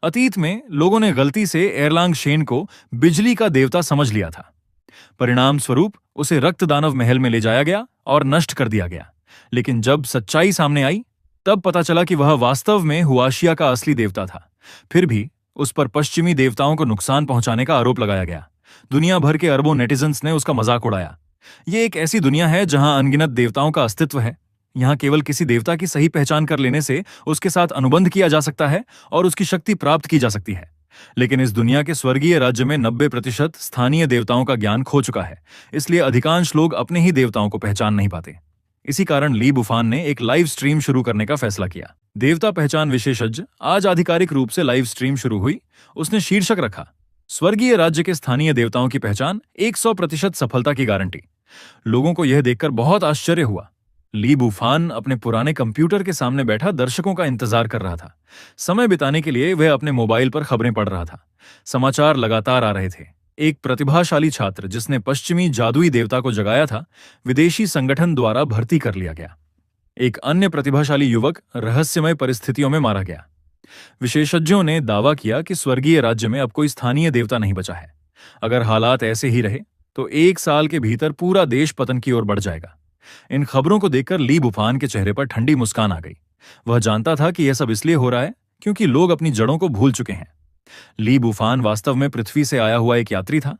अतीत में लोगों ने गलती से एरलांग शेन को बिजली का देवता समझ लिया था। परिणाम स्वरूप उसे रक्त दानव महल में ले जाया गया और नष्ट कर दिया गया। लेकिन जब सच्चाई सामने आई, तब पता चला कि वह वास्तव में हुआशिया का असली देवता था। फिर भी उस पर पश्चिमी देवताओं को नुकसान पहुंचाने का आरोप लगाया गया। दुनिया भर के अरबों नेटिजन्स ने उसका मजाक उड़ाया। ये एक ऐसी दुनिया है जहां अनगिनत देवताओं का अस्तित्व है। यहाँ केवल किसी देवता की सही पहचान कर लेने से उसके साथ अनुबंध किया जा सकता है और उसकी शक्ति प्राप्त की जा सकती है। लेकिन इस दुनिया के स्वर्गीय राज्य में 90% स्थानीय देवताओं का ज्ञान खो चुका है, इसलिए अधिकांश लोग अपने ही देवताओं को पहचान नहीं पाते। इसी कारण ली बुफान ने एक लाइव स्ट्रीम शुरू करने का फैसला किया। देवता पहचान विशेषज्ञ आज आधिकारिक रूप से लाइव स्ट्रीम शुरू हुई। उसने शीर्षक रखा, स्वर्गीय राज्य के स्थानीय देवताओं की पहचान, 100% सफलता की गारंटी। लोगों को यह देखकर बहुत आश्चर्य हुआ। ली बुफान अपने पुराने कंप्यूटर के सामने बैठा दर्शकों का इंतजार कर रहा था। समय बिताने के लिए वह अपने मोबाइल पर खबरें पढ़ रहा था। समाचार लगातार आ रहे थे। एक प्रतिभाशाली छात्र जिसने पश्चिमी जादुई देवता को जगाया था, विदेशी संगठन द्वारा भर्ती कर लिया गया। एक अन्य प्रतिभाशाली युवक रहस्यमय परिस्थितियों में मारा गया। विशेषज्ञों ने दावा किया कि स्वर्गीय राज्य में अब कोई स्थानीय देवता नहीं बचा है। अगर हालात ऐसे ही रहे तो 1 साल के भीतर पूरा देश पतन की ओर बढ़ जाएगा। इन खबरों को देखकर ली बुफान के चेहरे पर ठंडी मुस्कान आ गई। वह जानता था कि यह सब इसलिए हो रहा है क्योंकि लोग अपनी जड़ों को भूल चुके हैं। ली बुफान वास्तव में पृथ्वी से आया हुआ एक यात्री था।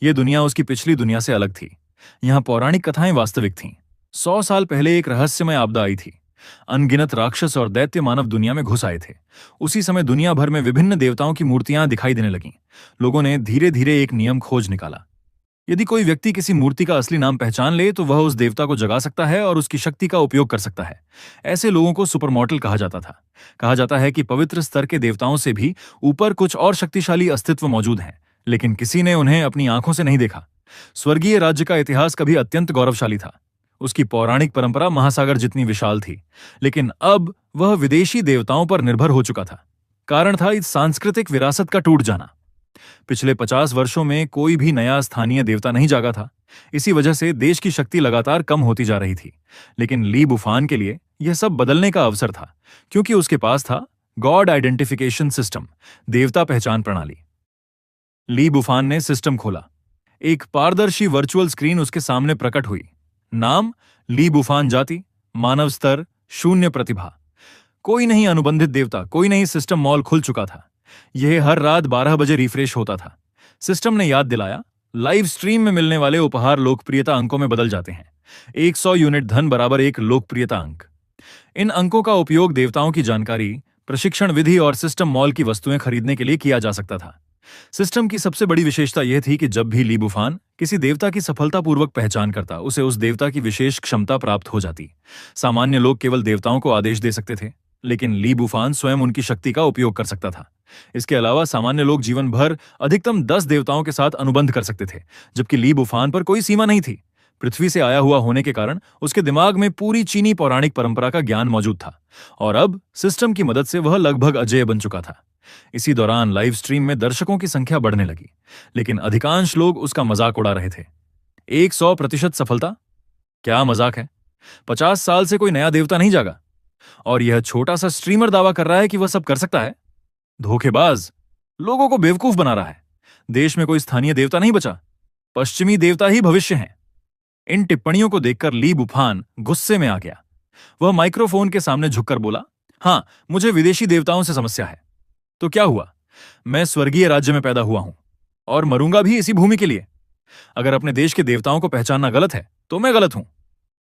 यह दुनिया उसकी पिछली दुनिया से अलग थी। यहाँ पौराणिक कथाएं वास्तविक थीं। 100 साल पहले एक रहस्यमय आपदा आई थी। अनगिनत राक्षस और दैत्य मानव दुनिया में घुस आए थे। उसी समय दुनिया भर में विभिन्न देवताओं की मूर्तियां दिखाई देने लगीं। लोगों ने धीरे धीरे एक नियम खोज निकाला। यदि कोई व्यक्ति किसी मूर्ति का असली नाम पहचान ले तो वह उस देवता को जगा सकता है और उसकी शक्ति का उपयोग कर सकता है। ऐसे लोगों को सुपरमॉर्टल कहा जाता था। कहा जाता है कि पवित्र स्तर के देवताओं से भी ऊपर कुछ और शक्तिशाली अस्तित्व मौजूद हैं, लेकिन किसी ने उन्हें अपनी आंखों से नहीं देखा। स्वर्गीय राज्य का इतिहास कभी अत्यंत गौरवशाली था। उसकी पौराणिक परंपरा महासागर जितनी विशाल थी, लेकिन अब वह विदेशी देवताओं पर निर्भर हो चुका था। कारण था इस सांस्कृतिक विरासत का टूट जाना। पिछले 50 वर्षों में कोई भी नया स्थानीय देवता नहीं जागा था। इसी वजह से देश की शक्ति लगातार कम होती जा रही थी। लेकिन ली बुफान के लिए यह सब बदलने का अवसर था, क्योंकि उसके पास था गॉड आइडेंटिफिकेशन सिस्टम, देवता पहचान प्रणाली। ली बुफान ने सिस्टम खोला। एक पारदर्शी वर्चुअल स्क्रीन उसके सामने प्रकट हुई। नाम ली बुफान, जाति मानव स्तर, 0 प्रतिभा। कोई नहीं अनुबंधित देवता, कोई नहीं। सिस्टम मॉल खुल चुका था। यह हर रात 12 बजे रिफ्रेश होता था। सिस्टम ने याद दिलाया, लाइव स्ट्रीम में मिलने वाले उपहार लोकप्रियता अंकों में बदल जाते हैं। 100 यूनिट धन बराबर 1 लोकप्रियता अंक। इन अंकों का उपयोग देवताओं की जानकारी, प्रशिक्षण विधि और सिस्टम मॉल की वस्तुएं खरीदने के लिए किया जा सकता था। सिस्टम की सबसे बड़ी विशेषता यह थी कि जब भी ली बुफान किसी देवता की सफलतापूर्वक पहचान करता, उसे उस देवता की विशेष क्षमता प्राप्त हो जाती। सामान्य लोग केवल देवताओं को आदेश दे सकते थे, लेकिन ली बुफान स्वयं उनकी शक्ति का उपयोग कर सकता था। इसके अलावा सामान्य लोग जीवन भर अधिकतम 10 देवताओं के साथ अनुबंध कर सकते थे, जबकि ली बुफान पर कोई सीमा नहीं थी। पृथ्वी से आया हुआ होने के कारण उसके दिमाग में पूरी चीनी पौराणिक परंपरा का ज्ञान मौजूद था, और अब सिस्टम की मदद से वह लगभग अजेय बन चुका था। इसी दौरान लाइव स्ट्रीम में दर्शकों की संख्या बढ़ने लगी, लेकिन अधिकांश लोग उसका मजाक उड़ा रहे थे। 100% सफलता? क्या मजाक है? 50 साल से कोई नया देवता नहीं जागा, और यह छोटा सा स्ट्रीमर दावा कर रहा है कि वह सब कर सकता है। धोखेबाज, लोगों को बेवकूफ बना रहा है। देश में कोई स्थानीय देवता नहीं बचा, पश्चिमी देवता ही भविष्य हैं। इन टिप्पणियों को देखकर ली बुफान गुस्से में आ गया। वह माइक्रोफोन के सामने झुककर बोला, हाँ, मुझे विदेशी देवताओं से समस्या है। तो क्या हुआ? मैं स्वर्गीय राज्य में पैदा हुआ हूं और मरूंगा भी इसी भूमि के लिए। अगर अपने देश के देवताओं को पहचानना गलत है तो मैं गलत हूं,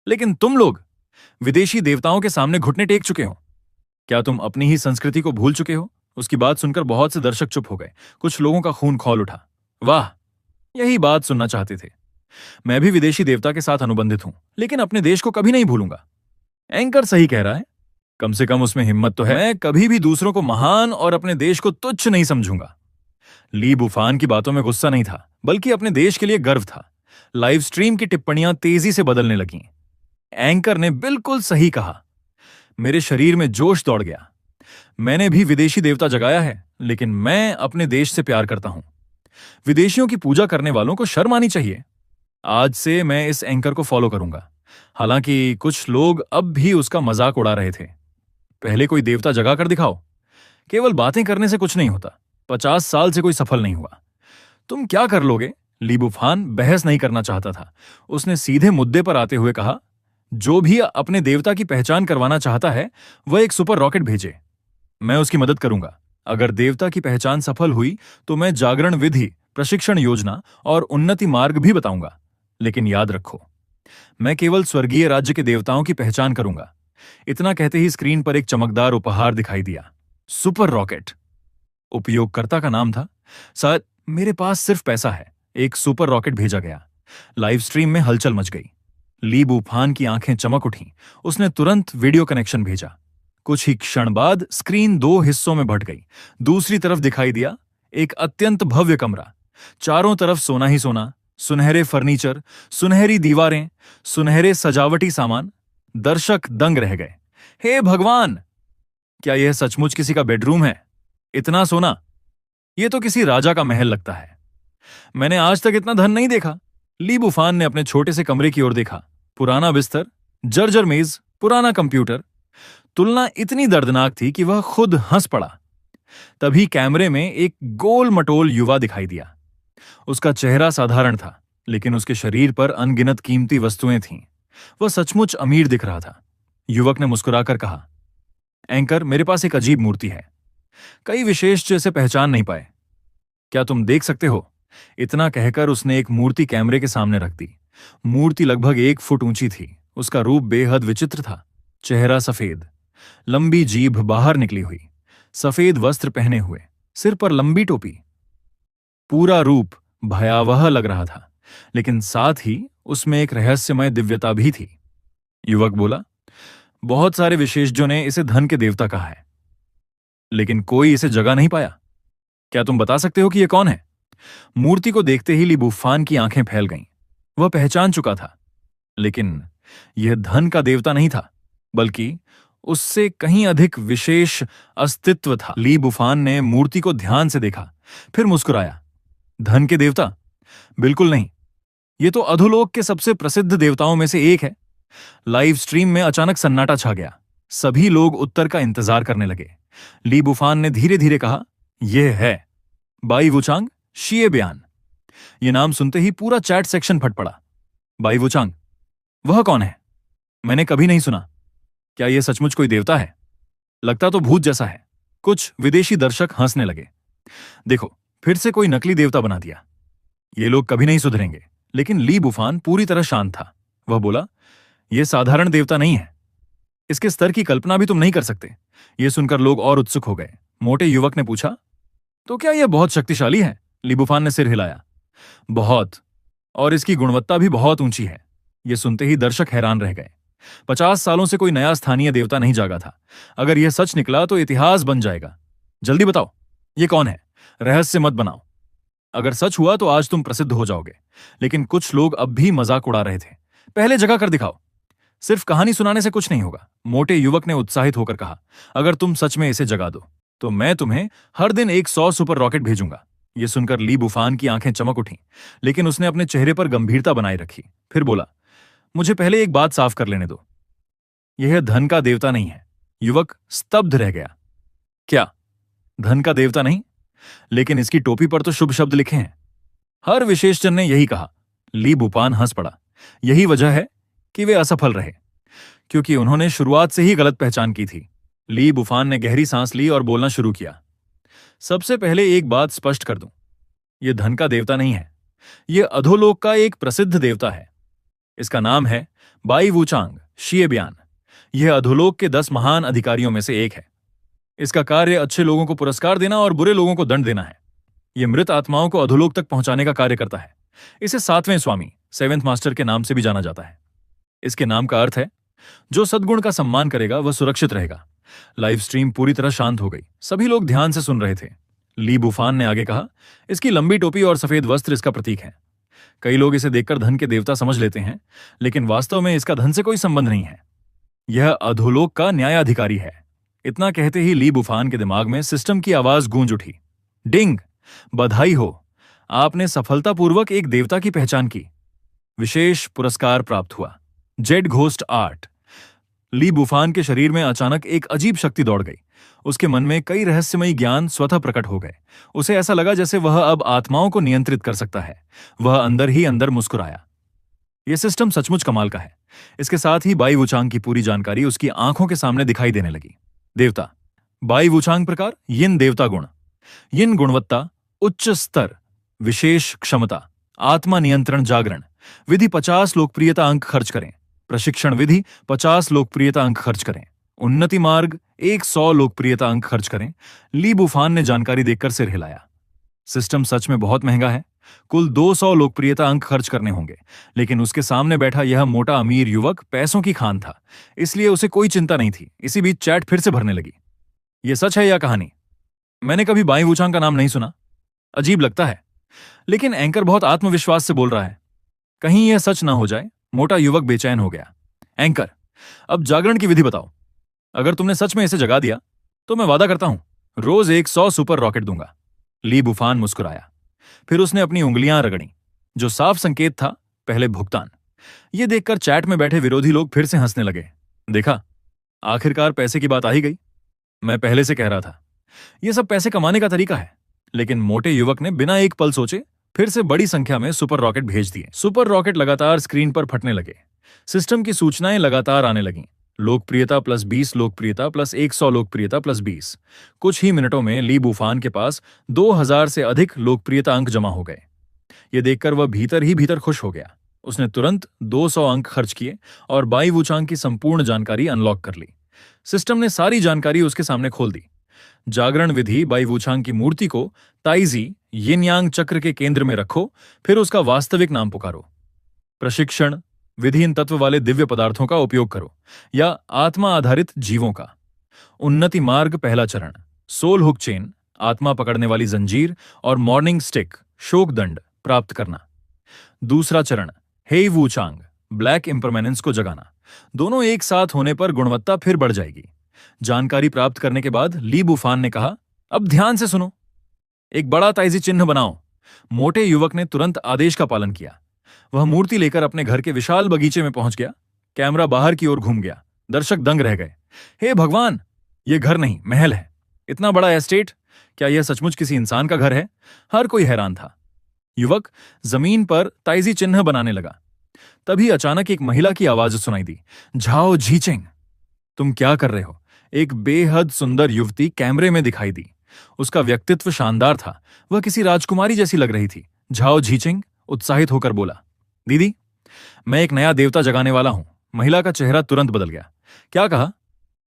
लेकिन तुम लोग विदेशी देवताओं के सामने घुटने टेक चुके हो। क्या तुम अपनी ही संस्कृति को भूल चुके हो? उसकी बात सुनकर बहुत से दर्शक चुप हो गए। कुछ लोगों का खून खौल उठा। वाह, यही बात सुनना चाहते थे। मैं भी विदेशी देवता के साथ अनुबंधित हूं, लेकिन अपने देश को कभी नहीं भूलूंगा। एंकर सही कह रहा है, कम से कम उसमें हिम्मत तो है। मैं कभी भी दूसरों को महान और अपने देश को तुच्छ नहीं समझूंगा। ली बुफान की बातों में गुस्सा नहीं था, बल्कि अपने देश के लिए गर्व था। लाइव स्ट्रीम की टिप्पणियां तेजी से बदलने लगीं। एंकर ने बिल्कुल सही कहा। मेरे शरीर में जोश दौड़ गया। मैंने भी विदेशी देवता जगाया है, लेकिन मैं अपने देश से प्यार करता हूं। विदेशियों की पूजा करने वालों को शर्म आनी चाहिए। आज से मैं इस एंकर को फॉलो करूंगा। हालांकि कुछ लोग अब भी उसका मजाक उड़ा रहे थे। पहले कोई देवता जगा कर दिखाओ। केवल बातें करने से कुछ नहीं होता। 50 साल से कोई सफल नहीं हुआ। तुम क्या कर लोगे? ली बुफान बहस नहीं करना चाहता था। उसने सीधे मुद्दे पर आते हुए कहा, जो भी अपने देवता की पहचान करवाना चाहता है वह एक सुपर रॉकेट भेजे, मैं उसकी मदद करूंगा। अगर देवता की पहचान सफल हुई तो मैं जागरण विधि, प्रशिक्षण योजना और उन्नति मार्ग भी बताऊंगा। लेकिन याद रखो, मैं केवल स्वर्गीय राज्य के देवताओं की पहचान करूंगा। इतना कहते ही स्क्रीन पर एक चमकदार उपहार दिखाई दिया। सुपर रॉकेट उपयोगकर्ता का नाम था। शायद मेरे पास सिर्फ पैसा है। एक सुपर रॉकेट भेजा गया। लाइव स्ट्रीम में हलचल मच गई। ली बुफान की आंखें चमक उठीं। उसने तुरंत वीडियो कनेक्शन भेजा। कुछ ही क्षण बाद स्क्रीन 2 हिस्सों में बंट गई। दूसरी तरफ दिखाई दिया एक अत्यंत भव्य कमरा। चारों तरफ सोना ही सोना, सुनहरे फर्नीचर, सुनहरी दीवारें, सुनहरे सजावटी सामान। दर्शक दंग रह गए। हे भगवान, क्या यह सचमुच किसी का बेडरूम है? इतना सोना! यह तो किसी राजा का महल लगता है। मैंने आज तक इतना धन नहीं देखा। ली बुफान ने अपने छोटे से कमरे की ओर देखा। पुराना बिस्तर, जर्जर मेज, पुराना कंप्यूटर। तुलना इतनी दर्दनाक थी कि वह खुद हंस पड़ा। तभी कैमरे में एक गोल मटोल युवा दिखाई दिया। उसका चेहरा साधारण था, लेकिन उसके शरीर पर अनगिनत कीमती वस्तुएं थीं। वह सचमुच अमीर दिख रहा था। युवक ने मुस्कुराकर कहा, एंकर, मेरे पास एक अजीब मूर्ति है। कई विशेष जो इसे पहचान नहीं पाए। क्या तुम देख सकते हो? इतना कहकर उसने एक मूर्ति कैमरे के सामने रख दी। मूर्ति लगभग 1 फुट ऊंची थी। उसका रूप बेहद विचित्र था। चेहरा सफेद, लंबी जीभ बाहर निकली हुई, सफेद वस्त्र पहने हुए, सिर पर लंबी टोपी। पूरा रूप भयावह लग रहा था, लेकिन साथ ही उसमें एक रहस्यमय दिव्यता भी थी। युवक बोला, बहुत सारे विशेषज्ञों ने इसे धन के देवता कहा है, लेकिन कोई इसे जगा नहीं पाया। क्या तुम बता सकते हो कि यह कौन है? मूर्ति को देखते ही ली बुफान की आंखें फैल गईं। वह पहचान चुका था, लेकिन यह धन का देवता नहीं था, बल्कि उससे कहीं अधिक विशेष अस्तित्व था। ली बुफान ने मूर्ति को ध्यान से देखा, फिर मुस्कुराया। धन के देवता? बिल्कुल नहीं। यह तो अधोलोक के सबसे प्रसिद्ध देवताओं में से एक है। लाइव स्ट्रीम में अचानक सन्नाटा छा गया। सभी लोग उत्तर का इंतजार करने लगे। ली बुफान ने धीरे धीरे कहा, यह है बाई वुचांग शिएबियान। यह नाम सुनते ही पूरा चैट सेक्शन फट पड़ा। By Wuchang? वह कौन है? मैंने कभी नहीं सुना। क्या यह सचमुच कोई देवता है? लगता तो भूत जैसा है। कुछ विदेशी दर्शक हंसने लगे। देखो, फिर से कोई नकली देवता बना दिया। ये लोग कभी नहीं सुधरेंगे। लेकिन ली बुफान पूरी तरह शांत था। वह बोला, यह साधारण देवता नहीं है। इसके स्तर की कल्पना भी तुम नहीं कर सकते। यह सुनकर लोग और उत्सुक हो गए। मोटे युवक ने पूछा, तो क्या यह बहुत शक्तिशाली है? ली बुफान ने सिर हिलाया। बहुत, और इसकी गुणवत्ता भी बहुत ऊंची है। यह सुनते ही दर्शक हैरान रह गए। 50 सालों से कोई नया स्थानीय देवता नहीं जागा था। अगर यह सच निकला तो इतिहास बन जाएगा। जल्दी बताओ, यह कौन है? रहस्य मत बनाओ। अगर सच हुआ तो आज तुम प्रसिद्ध हो जाओगे। लेकिन कुछ लोग अब भी मजाक उड़ा रहे थे। पहले जगा कर दिखाओ। सिर्फ कहानी सुनाने से कुछ नहीं होगा। मोटे युवक ने उत्साहित होकर कहा, अगर तुम सच में इसे जगा दो तो मैं तुम्हें हर दिन 100 सुपर रॉकेट भेजूंगा। यह सुनकर ली बुफान की आंखें चमक उठीं, लेकिन उसने अपने चेहरे पर गंभीरता बनाए रखी। फिर बोला, मुझे पहले एक बात साफ कर लेने दो। यह धन का देवता नहीं है। युवक स्तब्ध रह गया। क्या धन का देवता नहीं? लेकिन इसकी टोपी पर तो शुभ शब्द लिखे हैं। हर विशेषज्ञ ने यही कहा। ली बुफान हंस पड़ा। यही वजह है कि वे असफल रहे, क्योंकि उन्होंने शुरुआत से ही गलत पहचान की थी। ली बुफान ने गहरी सांस ली और बोलना शुरू किया। सबसे पहले एक बात स्पष्ट कर दूं, यह धन का देवता नहीं है। यह अधोलोक का एक प्रसिद्ध देवता है। इसका नाम है बाई वुचांग शिएबियान। यह अधोलोक के 10 महान अधिकारियों में से एक है। इसका कार्य अच्छे लोगों को पुरस्कार देना और बुरे लोगों को दंड देना है। यह मृत आत्माओं को अधोलोक तक पहुंचाने का कार्य करता है। इसे 7वें स्वामी, 7th मास्टर के नाम से भी जाना जाता है। इसके नाम का अर्थ है, जो सद्गुण का सम्मान करेगा वह सुरक्षित रहेगा। लाइव स्ट्रीम पूरी तरह शांत हो गई। सभी लोग ध्यान से सुन रहे थे। ली बुफान ने आगे कहा, इसकी लंबी टोपी और सफेद वस्त्र इसका प्रतीक है। कई लोग इसे देखकर धन के देवता समझ लेते हैं, लेकिन वास्तव में इसका धन से कोई संबंध नहीं है। यह अधोलोक का न्यायाधिकारी है। इतना कहते ही ली बुफान के दिमाग में सिस्टम की आवाज गूंज उठी। डिंग! बधाई हो, आपने सफलतापूर्वक एक देवता की पहचान की। विशेष पुरस्कार प्राप्त हुआ, जेड घोस्ट आर्ट। ली बुफान के शरीर में अचानक एक अजीब शक्ति दौड़ गई। उसके मन में कई रहस्यमयी ज्ञान स्वतः प्रकट हो गए। उसे ऐसा लगा जैसे वह अब आत्माओं को नियंत्रित कर सकता है। वह अंदर ही अंदर मुस्कुराया। यह सिस्टम सचमुच कमाल का है। इसके साथ ही बाई वुचांग की पूरी जानकारी उसकी आंखों के सामने दिखाई देने लगी। देवता, बाई वुचांग प्रकार, यिन देवता गुण, यिन गुणवत्ता, उच्च स्तर, विशेष क्षमता, आत्मा नियंत्रण जागरण, विधि 50 लोकप्रियता अंक खर्च करें, प्रशिक्षण विधि 50 लोकप्रियता अंक खर्च करें, उन्नति मार्ग 100 लोकप्रियता अंक खर्च करें। ली बुफान ने जानकारी देखकर सिर हिलाया। सिस्टम सच में बहुत महंगा है। कुल 200 लोकप्रियता अंक खर्च करने होंगे, लेकिन उसके सामने बैठा यह मोटा अमीर युवक पैसों की खान था, इसलिए उसे कोई चिंता नहीं थी। इसी बीच चैट फिर से भरने लगी। यह सच है या कहानी? मैंने कभी बाई वुचांग का नाम नहीं सुना। अजीब लगता है, लेकिन एंकर बहुत आत्मविश्वास से बोल रहा है। कहीं यह सच ना हो जाए। मोटा युवक बेचैन हो गया। एंकर, अब जागरण की विधि बताओ। अगर तुमने सच में इसे जगा दिया तो मैं वादा करता हूं रोज 100 सुपर रॉकेट दूंगा। ली बुफान मुस्कुराया। फिर उसने अपनी उंगलियां रगड़ी, जो साफ संकेत था पहले भुगतान। यह देखकर चैट में बैठे विरोधी लोग फिर से हंसने लगे। देखा, आखिरकार पैसे की बात आ ही गई। मैं पहले से कह रहा था, यह सब पैसे कमाने का तरीका है। लेकिन मोटे युवक ने बिना एक पल सोचे फिर से बड़ी संख्या में सुपर रॉकेट भेज दिए। सुपर रॉकेट लगातार स्क्रीन पर फटने लगे। सिस्टम की सूचनाएं लगातार आने लगीं। लोकप्रियता प्लस 20 लोकप्रियता प्लस 100 लोकप्रियता प्लस 20। कुछ ही मिनटों में ली बुफान के पास 2000 से अधिक लोकप्रियता अंक जमा हो गए। यह देखकर वह भीतर ही भीतर खुश हो गया। उसने तुरंत 200 अंक खर्च किए और बाई वुचांग की संपूर्ण जानकारी अनलॉक कर ली। सिस्टम ने सारी जानकारी उसके सामने खोल दी। जागरण विधि, बाई वुचांग की मूर्ति को ताइजी यिन यांग चक्र के केंद्र में रखो, फिर उसका वास्तविक नाम पुकारो। प्रशिक्षण विधि, इन तत्व वाले दिव्य पदार्थों का उपयोग करो या आत्मा आधारित जीवों का। उन्नति मार्ग, पहला चरण, सोल हुक चेन, आत्मा पकड़ने वाली जंजीर और मॉर्निंग स्टिक, शोक दंड प्राप्त करना। दूसरा चरण, हेई वुचांग, ब्लैक इम्परमानेंस को जगाना। दोनों एक साथ होने पर गुणवत्ता फिर बढ़ जाएगी। जानकारी प्राप्त करने के बाद ली बुफान ने कहा, अब ध्यान से सुनो। एक बड़ा ताइजी चिन्ह बनाओ। मोटे युवक ने तुरंत आदेश का पालन किया। वह मूर्ति लेकर अपने घर के विशाल बगीचे में पहुंच गया। कैमरा बाहर की ओर घूम गया। दर्शक दंग रह गए। हे भगवान, यह घर नहीं, महल है। इतना बड़ा एस्टेट, क्या यह सचमुच किसी इंसान का घर है? हर कोई हैरान था। युवक जमीन पर ताइजी चिन्ह बनाने लगा। तभी अचानक एक महिला की आवाज सुनाई दी, झाओ झीचेंग, तुम क्या कर रहे हो? एक बेहद सुंदर युवती कैमरे में दिखाई दी। उसका व्यक्तित्व शानदार था। वह किसी राजकुमारी जैसी लग रही थी। झाओ झीचेंग उत्साहित होकर बोला, दीदी, मैं एक नया देवता जगाने वाला हूं। महिला का चेहरा तुरंत बदल गया। क्या कहा?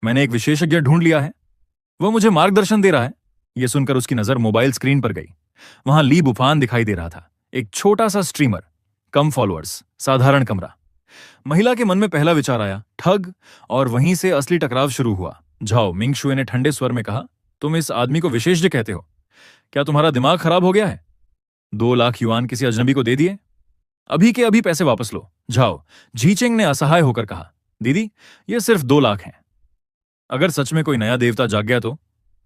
मैंने एक विशेषज्ञ ढूंढ लिया है। वह मुझे मार्गदर्शन दे रहा है। यह सुनकर उसकी नजर मोबाइल स्क्रीन पर गई। वहां ली बुफान दिखाई दे रहा था। एक छोटा सा स्ट्रीमर, कम फॉलोअर्स, साधारण कमरा। महिला के मन में पहला विचार आया, ठग, और वहीं से असली टकराव शुरू हुआ। झाओ मिंगशुए ने ठंडे स्वर में कहा, तुम इस आदमी को विशेषज्ञ कहते हो? क्या तुम्हारा दिमाग खराब हो गया है? 2 लाख युआन किसी अजनबी को दे दिए? अभी के अभी पैसे वापस लो। झाओ झीचेंग ने असहाय होकर कहा, दीदी, ये सिर्फ 2 लाख हैं। अगर सच में कोई नया देवता जाग गया तो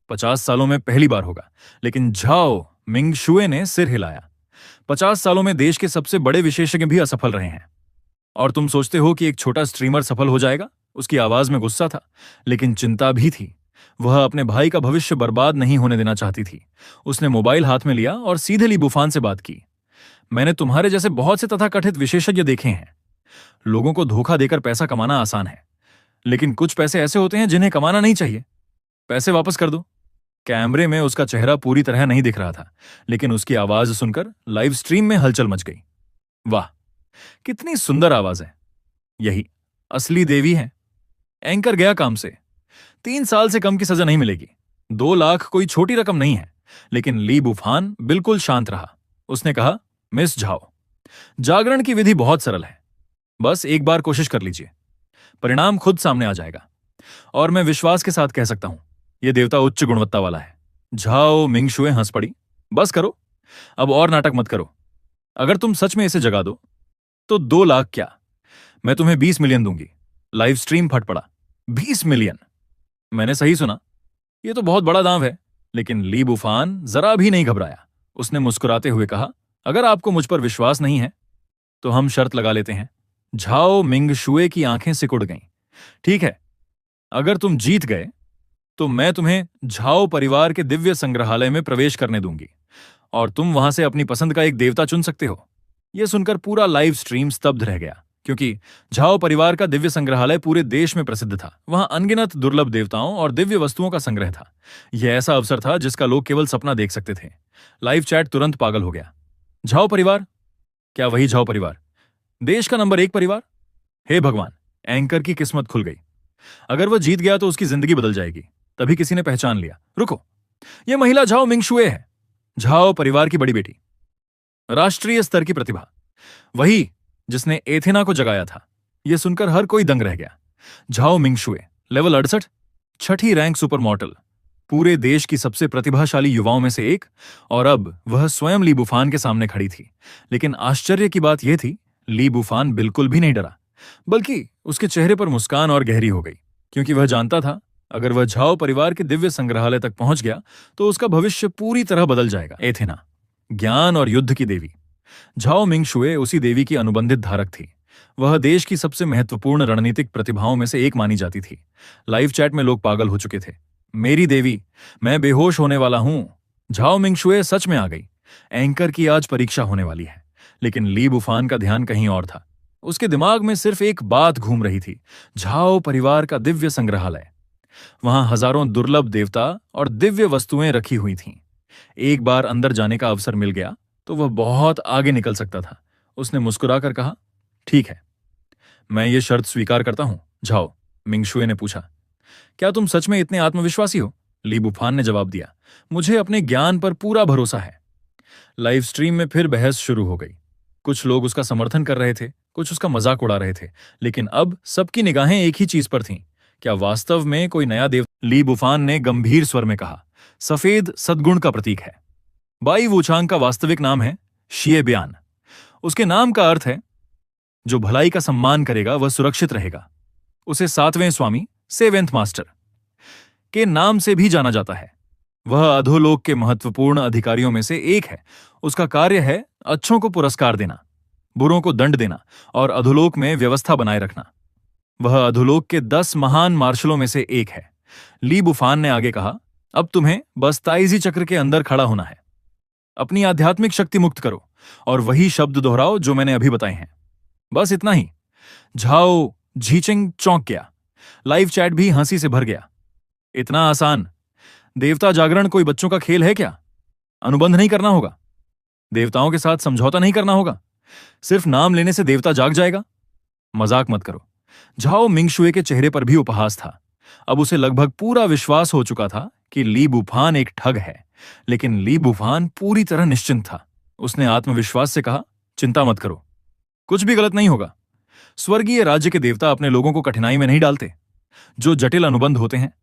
50 सालों में पहली बार होगा। लेकिन झाओ मिंगशुए ने सिर हिलाया। 50 सालों में देश के सबसे बड़े विशेषज्ञ भी असफल रहे हैं। और तुम सोचते हो कि एक छोटा स्ट्रीमर सफल हो जाएगा? उसकी आवाज में गुस्सा था, लेकिन चिंता भी थी। वह अपने भाई का भविष्य बर्बाद नहीं होने देना चाहती थी। उसने मोबाइल हाथ में लिया और सीधे ली बुफान से बात की। मैंने तुम्हारे जैसे बहुत से तथाकथित विशेषज्ञ देखे हैं। लोगों को धोखा देकर पैसा कमाना आसान है, लेकिन कुछ पैसे ऐसे होते हैं जिन्हें कमाना नहीं चाहिए। पैसे वापस कर दो। कैमरे में उसका चेहरा पूरी तरह नहीं दिख रहा था, लेकिन उसकी आवाज सुनकर लाइव स्ट्रीम में हलचल मच गई। वाह, कितनी सुंदर आवाज है। यही असली देवी है। एंकर गया काम से। 3 साल से कम की सजा नहीं मिलेगी। 2 लाख कोई छोटी रकम नहीं है। लेकिन ली बुफान बिल्कुल शांत रहा। उसने कहा, मिस झाओ, जागरण की विधि बहुत सरल है। बस एक बार कोशिश कर लीजिए, परिणाम खुद सामने आ जाएगा। और मैं विश्वास के साथ कह सकता हूं, यह देवता उच्च गुणवत्ता वाला है। झाओ मिंगशुए हंस पड़ी। बस करो, अब और नाटक मत करो। अगर तुम सच में इसे जगा दो तो 2 लाख क्या, मैं तुम्हें 20 मिलियन दूंगी। लाइव स्ट्रीम फट पड़ा। 20 मिलियन? मैंने सही सुना? यह तो बहुत बड़ा दांव है। लेकिन ली बुफान जरा भी नहीं घबराया। उसने मुस्कुराते हुए कहा, अगर आपको मुझ पर विश्वास नहीं है तो हम शर्त लगा लेते हैं। झाओ मिंगशुए की आंखें सिकुड़ गईं। ठीक है, अगर तुम जीत गए तो मैं तुम्हें झाओ परिवार के दिव्य संग्रहालय में प्रवेश करने दूंगी और तुम वहां से अपनी पसंद का एक देवता चुन सकते हो। यह सुनकर पूरा लाइव स्ट्रीम स्तब्ध रह गया, क्योंकि झाओ परिवार का दिव्य संग्रहालय पूरे देश में प्रसिद्ध था। वहां अनगिनत दुर्लभ देवताओं और दिव्य वस्तुओं का संग्रह था। यह ऐसा अवसर था जिसका लोग केवल सपना देख सकते थे। लाइव चैट तुरंत पागल हो गया। झाओ परिवार? क्या वही झाओ परिवार, देश का नंबर 1 परिवार? हे भगवान, एंकर की किस्मत खुल गई। अगर वह जीत गया तो उसकी जिंदगी बदल जाएगी। तभी किसी ने पहचान लिया, रुको, यह महिला झाओ मिंगशुए है, झाओ परिवार की बड़ी बेटी, राष्ट्रीय स्तर की प्रतिभा, वही जिसने एथेना को जगाया था। यह सुनकर हर कोई दंग रह गया। झाओ मिंगशुए, लेवल 68, छठी रैंक सुपर मॉडल, पूरे देश की सबसे प्रतिभाशाली युवाओं में से एक, और अब वह स्वयं ली बुफान के सामने खड़ी थी। लेकिन आश्चर्य की बात यह थी, ली बुफान बिल्कुल भी नहीं डरा, बल्कि उसके चेहरे पर मुस्कान और गहरी हो गई, क्योंकि वह जानता था अगर वह झाओ परिवार के दिव्य संग्रहालय तक पहुंच गया तो उसका भविष्य पूरी तरह बदल जाएगा। एथेना, ज्ञान और युद्ध की देवी। झाओ मिंगशुए उसी देवी की अनुबंधित धारक थी। वह देश की सबसे महत्वपूर्ण रणनीतिक प्रतिभाओं में से एक मानी जाती थी। लाइव चैट में लोग पागल हो चुके थे। मेरी देवी, मैं बेहोश होने वाला हूं। झाओ मिंगशुए सच में आ गई। एंकर की आज परीक्षा होने वाली है। लेकिन ली बुफान का ध्यान कहीं और था। उसके दिमाग में सिर्फ एक बात घूम रही थी, झाओ परिवार का दिव्य संग्रहालय। वहां हजारों दुर्लभ देवता और दिव्य वस्तुएं रखी हुई थीं। एक बार अंदर जाने का अवसर मिल गया तो वह बहुत आगे निकल सकता था। उसने मुस्कुराकर कहा, ठीक है, मैं ये शर्त स्वीकार करता हूं। झाओ मिंगशुए ने पूछा, क्या तुम सच में इतने आत्मविश्वासी हो? ली बुफान ने जवाब दिया, मुझे अपने ज्ञान पर पूरा भरोसा है। लाइव स्ट्रीम में फिर बहस शुरू हो गई। कुछ लोग उसका समर्थन कर रहे थे, कुछ उसका मजाक उड़ा रहे थे, लेकिन अब सबकी निगाहें एक ही चीज पर थीं। क्या वास्तव में कोई नया देव? ली बुफान ने गंभीर स्वर में कहा, सफेद सद्गुण का प्रतीक है। बाई वूचांग का वास्तविक नाम है शिए ब्यान। उसके नाम का अर्थ है जो भलाई का सम्मान करेगा वह सुरक्षित रहेगा। उसे 7वें स्वामी, 7th मास्टर के नाम से भी जाना जाता है। वह अधोलोक के महत्वपूर्ण अधिकारियों में से एक है। उसका कार्य है अच्छों को पुरस्कार देना, बुरों को दंड देना और अधोलोक में व्यवस्था बनाए रखना। वह अधोलोक के 10 महान मार्शलों में से एक है। ली बुफान ने आगे कहा, अब तुम्हें बस ताइजी चक्र के अंदर खड़ा होना है। अपनी आध्यात्मिक शक्ति मुक्त करो और वही शब्द दोहराओ जो मैंने अभी बताए हैं। बस इतना ही। झाओ झीचिंग चौंक गया। लाइव चैट भी हंसी से भर गया। इतना आसान? देवता जागरण कोई बच्चों का खेल है क्या? अनुबंध नहीं करना होगा, देवताओं के साथ समझौता नहीं करना होगा, सिर्फ नाम लेने से देवता जाग जाएगा? मजाक मत करो। झाओ मिंगशुए के चेहरे पर भी उपहास था। अब उसे लगभग पूरा विश्वास हो चुका था कि ली बुफान एक ठग है, लेकिन ली बुफान पूरी तरह निश्चिंत था। उसने आत्मविश्वास से कहा, चिंता मत करो, कुछ भी गलत नहीं होगा। स्वर्गीय राज्य के देवता अपने लोगों को कठिनाई में नहीं डालते। जो जटिल अनुबंध होते हैं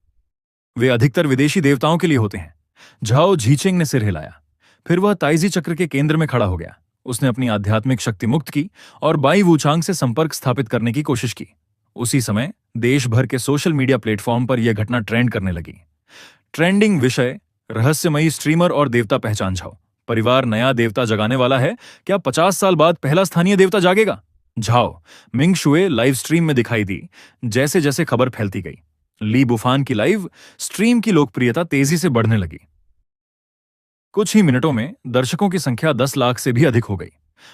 वे अधिकतर विदेशी देवताओं के लिए होते हैं। झाओ झीचेंग ने सिर हिलाया। फिर वह ताइजी चक्र के केंद्र में खड़ा हो गया। उसने अपनी आध्यात्मिक शक्ति मुक्त की और बाई वूचांग से संपर्क स्थापित करने की कोशिश की। उसी समय देश भर के सोशल मीडिया प्लेटफॉर्म पर यह घटना ट्रेंड करने लगी। ट्रेंडिंग विषय, रहस्यमयी स्ट्रीमर और देवता पहचान झाओ परिवार नया देवता जगाने वाला है। क्या 50 साल बाद पहला स्थानीय देवता जागेगा? झाओ मिंगशुए लाइव स्ट्रीम में दिखाई दी। जैसे जैसे खबर फैलती गई, ली बुफान की लाइव स्ट्रीम की लोकप्रियता तेजी से बढ़ने लगी। कुछ ही मिनटों में दर्शकों की संख्या 10 लाख से भी अधिक हो गई।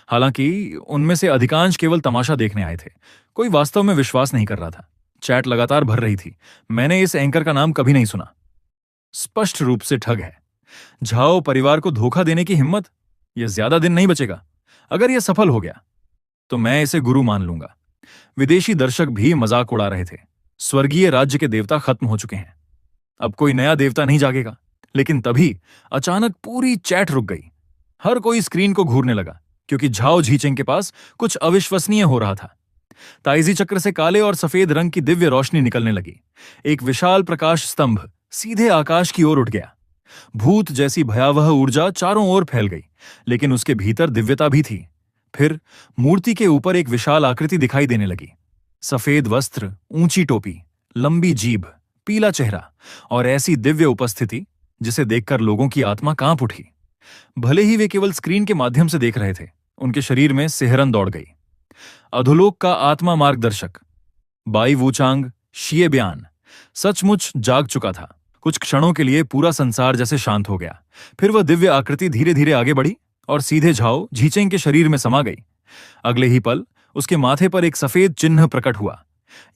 हालांकि उनमें से अधिकांश केवल तमाशा देखने आए थे। कोई वास्तव में विश्वास नहीं कर रहा था। चैट लगातार भर रही थी, मैंने इस एंकर का नाम कभी नहीं सुना, स्पष्ट रूप से ठग है। झाओ परिवार को धोखा देने की हिम्मत, यह ज्यादा दिन नहीं बचेगा। अगर यह सफल हो गया तो मैं इसे गुरु मान लूंगा। विदेशी दर्शक भी मजाक उड़ा रहे थे। स्वर्गीय राज्य के देवता खत्म हो चुके हैं, अब कोई नया देवता नहीं जागेगा। लेकिन तभी अचानक पूरी चैट रुक गई। हर कोई स्क्रीन को घूरने लगा, क्योंकि झाओ झीचेंग के पास कुछ अविश्वसनीय हो रहा था। ताइजी चक्र से काले और सफेद रंग की दिव्य रोशनी निकलने लगी। एक विशाल प्रकाश स्तंभ सीधे आकाश की ओर उठ गया। भूत जैसी भयावह ऊर्जा चारों ओर फैल गई, लेकिन उसके भीतर दिव्यता भी थी। फिर मूर्ति के ऊपर एक विशाल आकृति दिखाई देने लगी। सफेद वस्त्र, ऊंची टोपी, लंबी जीभ, पीला चेहरा और ऐसी दिव्य उपस्थिति जिसे देखकर लोगों की आत्मा कांप उठी। भले ही वे केवल स्क्रीन के माध्यम से देख रहे थे, उनके शरीर में सिहरन दौड़ गई। अधोलोक का आत्मा मार्गदर्शक बाई वूचांग शीये बयान सचमुच जाग चुका था। कुछ क्षणों के लिए पूरा संसार जैसे शांत हो गया। फिर वह दिव्य आकृति धीरे धीरे आगे बढ़ी और सीधे झाओ झीचेंग के शरीर में समा गई। अगले ही पल उसके माथे पर एक सफेद चिन्ह प्रकट हुआ।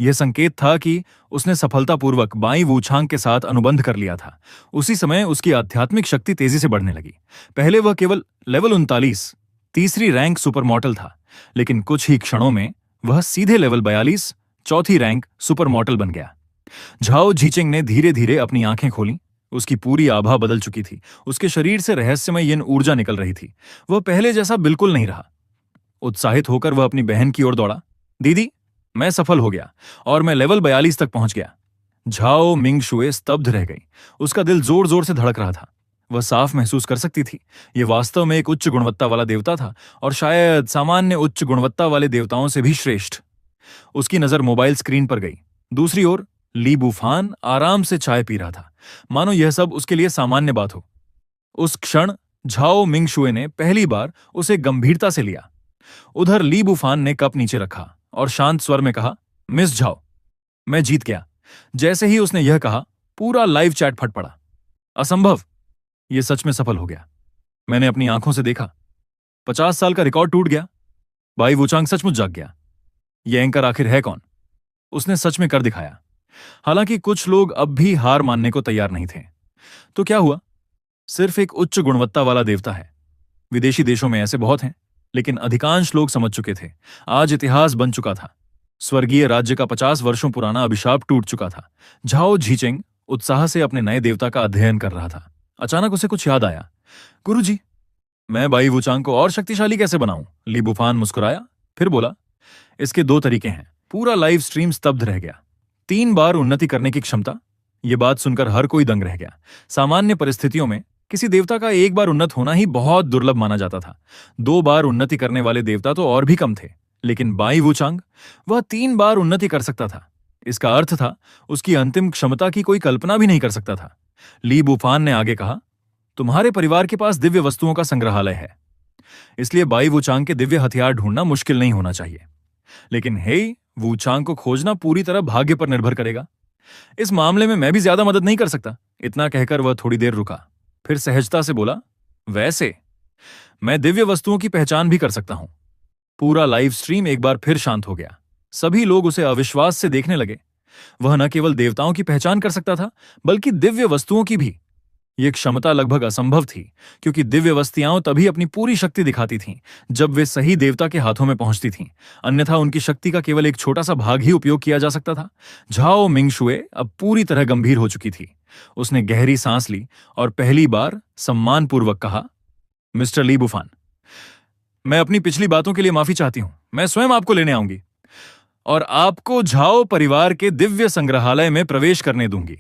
यह संकेत था कि उसने सफलतापूर्वक बाई वूछांग के साथ अनुबंध कर लिया था। उसी समय उसकी आध्यात्मिक शक्ति तेजी से बढ़ने लगी। पहले वह केवल लेवल 39 तीसरी रैंक सुपरमॉडल था, लेकिन कुछ ही क्षणों में वह सीधे लेवल 42 चौथी रैंक सुपरमॉडल बन गया। झाओ झीचेंग ने धीरे धीरे अपनी आंखें खोलीं। उसकी पूरी आभा बदल चुकी थी। उसके शरीर से रहस्यमय यिन ऊर्जा निकल रही थी। वह पहले जैसा बिल्कुल नहीं रहा। उत्साहित होकर वह अपनी बहन की ओर दौड़ा। दीदी, मैं सफल हो गया और मैं लेवल 42 तक पहुंच गया। झाओ मिंगशुए स्तब्ध रह गई। उसका दिल जोर जोर से धड़क रहा था। वह साफ महसूस कर सकती थी यह वास्तव में एक उच्च गुणवत्ता वाला देवता था, और शायद सामान्य उच्च गुणवत्ता वाले देवताओं से भी श्रेष्ठ। उसकी नजर मोबाइल स्क्रीन पर गई। दूसरी ओर ली बुफान आराम से चाय पी रहा था, मानो यह सब उसके लिए सामान्य बात हो। उस क्षण झाओ मिंगशुए ने पहली बार उसे गंभीरता से लिया। उधर ली बुफान ने कप नीचे रखा और शांत स्वर में कहा, मिस झाओ, मैं जीत गया। जैसे ही उसने यह कहा, पूरा लाइव चैट फट पड़ा। असंभव, यह सच में सफल हो गया। मैंने अपनी आंखों से देखा। 50 साल का रिकॉर्ड टूट गया। बाई वूचांग सचमुच जाग गया। यह एंकर आखिर है कौन? उसने सच में कर दिखाया। हालांकि कुछ लोग अब भी हार मानने को तैयार नहीं थे। तो क्या हुआ? सिर्फ एक उच्च गुणवत्ता वाला देवता है। विदेशी देशों में ऐसे बहुत हैं, लेकिन अधिकांश लोग समझ चुके थे। आज इतिहास बन चुका था। स्वर्गीय राज्य का 50 वर्षों पुराना अभिशाप टूट चुका था। झाओ झीचेंग उत्साह से अपने नए देवता का अध्ययन कर रहा था। अचानक उसे कुछ याद आया। गुरुजी, मैं बाई वूचांग को और शक्तिशाली कैसे बनाऊं? ली बुफान मुस्कुराया, फिर बोला, इसके 2 तरीके हैं। पूरा लाइव स्ट्रीम स्तब्ध रह गया। 3 बार उन्नति करने की क्षमता। यह बात सुनकर हर कोई दंग रह गया। सामान्य परिस्थितियों में किसी देवता का 1 बार उन्नत होना ही बहुत दुर्लभ माना जाता था। 2 बार उन्नति करने वाले देवता तो और भी कम थे, लेकिन बाई वूचांग, वह 3 बार उन्नति कर सकता था। इसका अर्थ था उसकी अंतिम क्षमता की कोई कल्पना भी नहीं कर सकता था। ली बुफान ने आगे कहा, तुम्हारे परिवार के पास दिव्य वस्तुओं का संग्रहालय है, इसलिए बाई वूचांग के दिव्य हथियार ढूंढना मुश्किल नहीं होना चाहिए। लेकिन हे, वूचांग को खोजना पूरी तरह भाग्य पर निर्भर करेगा। इस मामले में मैं भी ज्यादा मदद नहीं कर सकता। इतना कहकर वह थोड़ी देर रुका, फिर सहजता से बोला, वैसे मैं दिव्य वस्तुओं की पहचान भी कर सकता हूं। पूरा लाइव स्ट्रीम एक बार फिर शांत हो गया। सभी लोग उसे अविश्वास से देखने लगे। वह न केवल देवताओं की पहचान कर सकता था, बल्कि दिव्य वस्तुओं की भी। यह क्षमता लगभग असंभव थी, क्योंकि दिव्य वस्तुएं तभी अपनी पूरी शक्ति दिखाती थीं जब वे सही देवता के हाथों में पहुंचती थीं। अन्यथा उनकी शक्ति का केवल एक छोटा सा भाग ही उपयोग किया जा सकता था। झाओ मिंगशुए अब पूरी तरह गंभीर हो चुकी थी। उसने गहरी सांस ली और पहली बार सम्मानपूर्वक कहा, मिस्टर ली बुफान, मैं अपनी पिछली बातों के लिए माफी चाहती हूं। मैं स्वयं आपको लेने आऊंगी और आपको झाओ परिवार के दिव्य संग्रहालय में प्रवेश करने दूंगी।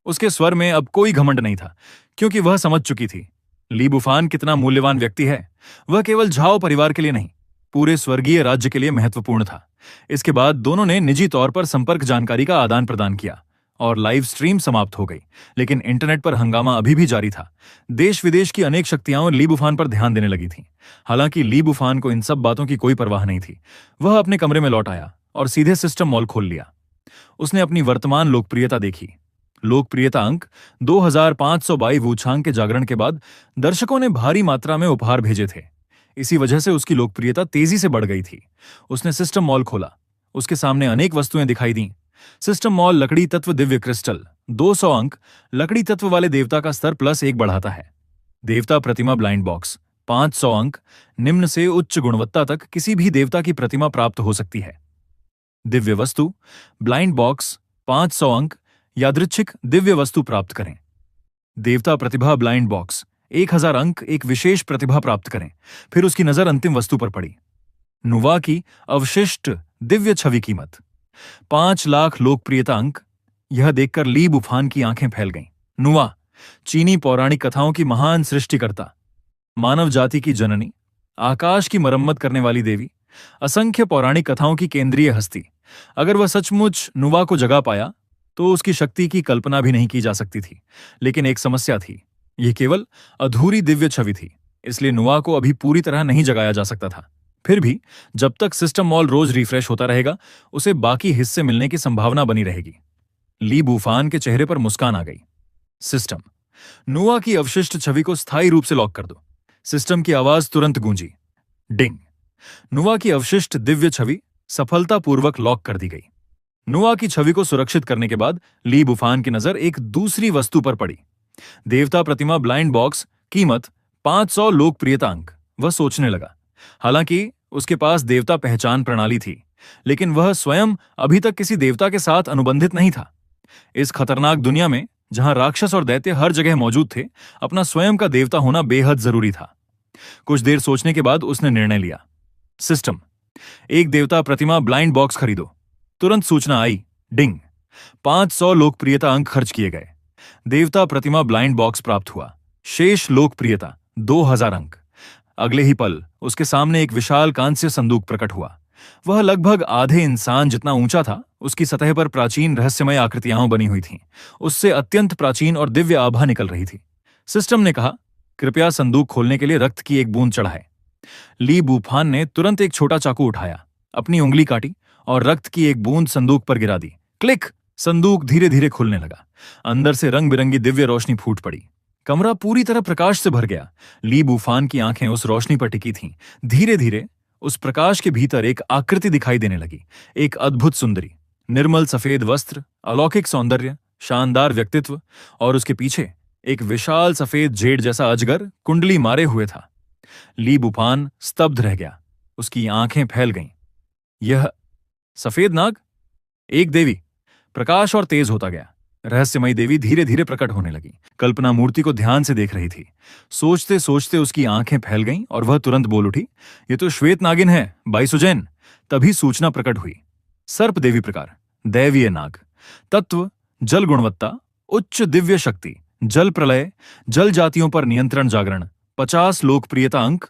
उसके स्वर में अब कोई घमंड नहीं था, क्योंकि वह समझ चुकी थी ली बुफान कितना मूल्यवान व्यक्ति है। वह केवल झाओ परिवार के लिए नहीं, पूरे स्वर्गीय राज्य के लिए महत्वपूर्ण था। इसके बाद दोनों ने निजी तौर पर संपर्क जानकारी का आदान प्रदान किया और लाइव स्ट्रीम समाप्त हो गई। लेकिन इंटरनेट पर हंगामा अभी भी जारी था। देश विदेश की अनेक शक्तियां ली बुफान पर ध्यान देने लगी थीं। हालांकि ली बुफान को इन सब बातों की कोई परवाह नहीं थी। वह अपने कमरे में लौट आया और सीधे सिस्टम मॉल खोल लिया। उसने अपनी वर्तमान लोकप्रियता देखी। लोकप्रियता अंक 2522 वूचांग के जागरण के बाद दर्शकों ने भारी मात्रा में उपहार भेजे थे। इसी वजह से उसकी लोकप्रियता तेजी से बढ़ गई थी। उसने सिस्टम मॉल खोला। उसके सामने अनेक वस्तुएं दिखाई दीं। सिस्टम मॉल लकड़ी तत्व दिव्य क्रिस्टल 200 अंक लकड़ी तत्व वाले देवता का स्तर +1 बढ़ाता है। देवता प्रतिमा ब्लाइंड बॉक्स 500 अंक निम्न से उच्च गुणवत्ता तक किसी भी देवता की प्रतिमा प्राप्त हो सकती है। दिव्य वस्तु ब्लाइंड बॉक्स 500 अंक यादृच्छिक दिव्य वस्तु प्राप्त करें। देवता प्रतिभा ब्लाइंड बॉक्स 1000 अंक एक विशेष प्रतिभा प्राप्त करें। फिर उसकी नजर अंतिम वस्तु पर पड़ी। नुवा की अवशिष्ट दिव्य छवि कीमत 5 लाख लोकप्रियता अंक। यह देखकर ली बुफान की आंखें फैल गईं। नुवा, चीनी पौराणिक कथाओं की महान सृष्टिकर्ता, मानव जाति की जननी, आकाश की मरम्मत करने वाली देवी, असंख्य पौराणिक कथाओं की केंद्रीय हस्ती। अगर वह सचमुच नुवा को जगा पाया तो उसकी शक्ति की कल्पना भी नहीं की जा सकती थी। लेकिन एक समस्या थी, यह केवल अधूरी दिव्य छवि थी, इसलिए नुवा को अभी पूरी तरह नहीं जगाया जा सकता था। फिर भी जब तक सिस्टम मॉल रोज रिफ्रेश होता रहेगा, उसे बाकी हिस्से मिलने की संभावना बनी रहेगी। ली बूफान के चेहरे पर मुस्कान आ गई। सिस्टम, नुआ की अवशिष्ट छवि को स्थायी रूप से लॉक कर दो। सिस्टम की आवाज तुरंत गूंजी। डिंग। नुआ की अवशिष्ट दिव्य छवि सफलतापूर्वक लॉक कर दी गई। नुआ की छवि को सुरक्षित करने के बाद ली बूफान की नजर एक दूसरी वस्तु पर पड़ी। देवता प्रतिमा ब्लाइंड बॉक्स, कीमत 500 लोकप्रियता अंक। वह सोचने लगा। हालांकि उसके पास देवता पहचान प्रणाली थी, लेकिन वह स्वयं अभी तक किसी देवता के साथ अनुबंधित नहीं था। इस खतरनाक दुनिया में, जहां राक्षस और दैत्य हर जगह मौजूद थे, अपना स्वयं का देवता होना बेहद जरूरी था। कुछ देर सोचने के बाद उसने निर्णय लिया। सिस्टम, एक देवता प्रतिमा ब्लाइंड बॉक्स खरीदो। तुरंत सूचना आई। डिंग। 500 लोकप्रियता अंक खर्च किए गए। देवता प्रतिमा ब्लाइंड बॉक्स प्राप्त हुआ। शेष लोकप्रियता 2000 अंक। अगले ही पल उसके सामने एक विशाल कांस्य संदूक प्रकट हुआ। वह लगभग आधे इंसान जितना ऊंचा था। उसकी सतह पर प्राचीन रहस्यमय आकृतियां बनी हुई थीं। उससे अत्यंत प्राचीन और दिव्य आभा निकल रही थी। सिस्टम ने कहा, कृपया संदूक खोलने के लिए रक्त की एक बूंद चढ़ाए। ली बूफान ने तुरंत एक छोटा चाकू उठाया, अपनी उंगली काटी और रक्त की एक बूंद संदूक पर गिरा दी। क्लिक। संदूक धीरे धीरे खुलने लगा। अंदर से रंग बिरंगी दिव्य रोशनी फूट पड़ी। कमरा पूरी तरह प्रकाश से भर गया। ली बूफान की आंखें उस रोशनी पर टिकी थीं। धीरे धीरे उस प्रकाश के भीतर एक आकृति दिखाई देने लगी। एक अद्भुत सुंदरी, निर्मल सफेद वस्त्र, अलौकिक सौंदर्य, शानदार व्यक्तित्व, और उसके पीछे एक विशाल सफेद जेड जैसा अजगर कुंडली मारे हुए था। ली बूफान स्तब्ध रह गया। उसकी आंखें फैल गईं। यह सफेद नाग? एक देवी। प्रकाश और तेज होता गया। रहस्यमयी देवी धीरे धीरे प्रकट होने लगी। कल्पना मूर्ति को ध्यान से देख रही थी। सोचते सोचते उसकी आंखें फैल गईं और वह तुरंत बोल उठी, ये तो श्वेत नागिन है, बाई सुजैन। तभी सूचना प्रकट हुई। सर्प देवी प्रकार, दैवीय नाग। तत्व, जल गुणवत्ता, उच्च दिव्य शक्ति, जल प्रलय, जल जातियों पर नियंत्रण जागरण, 50 लोकप्रियता अंक।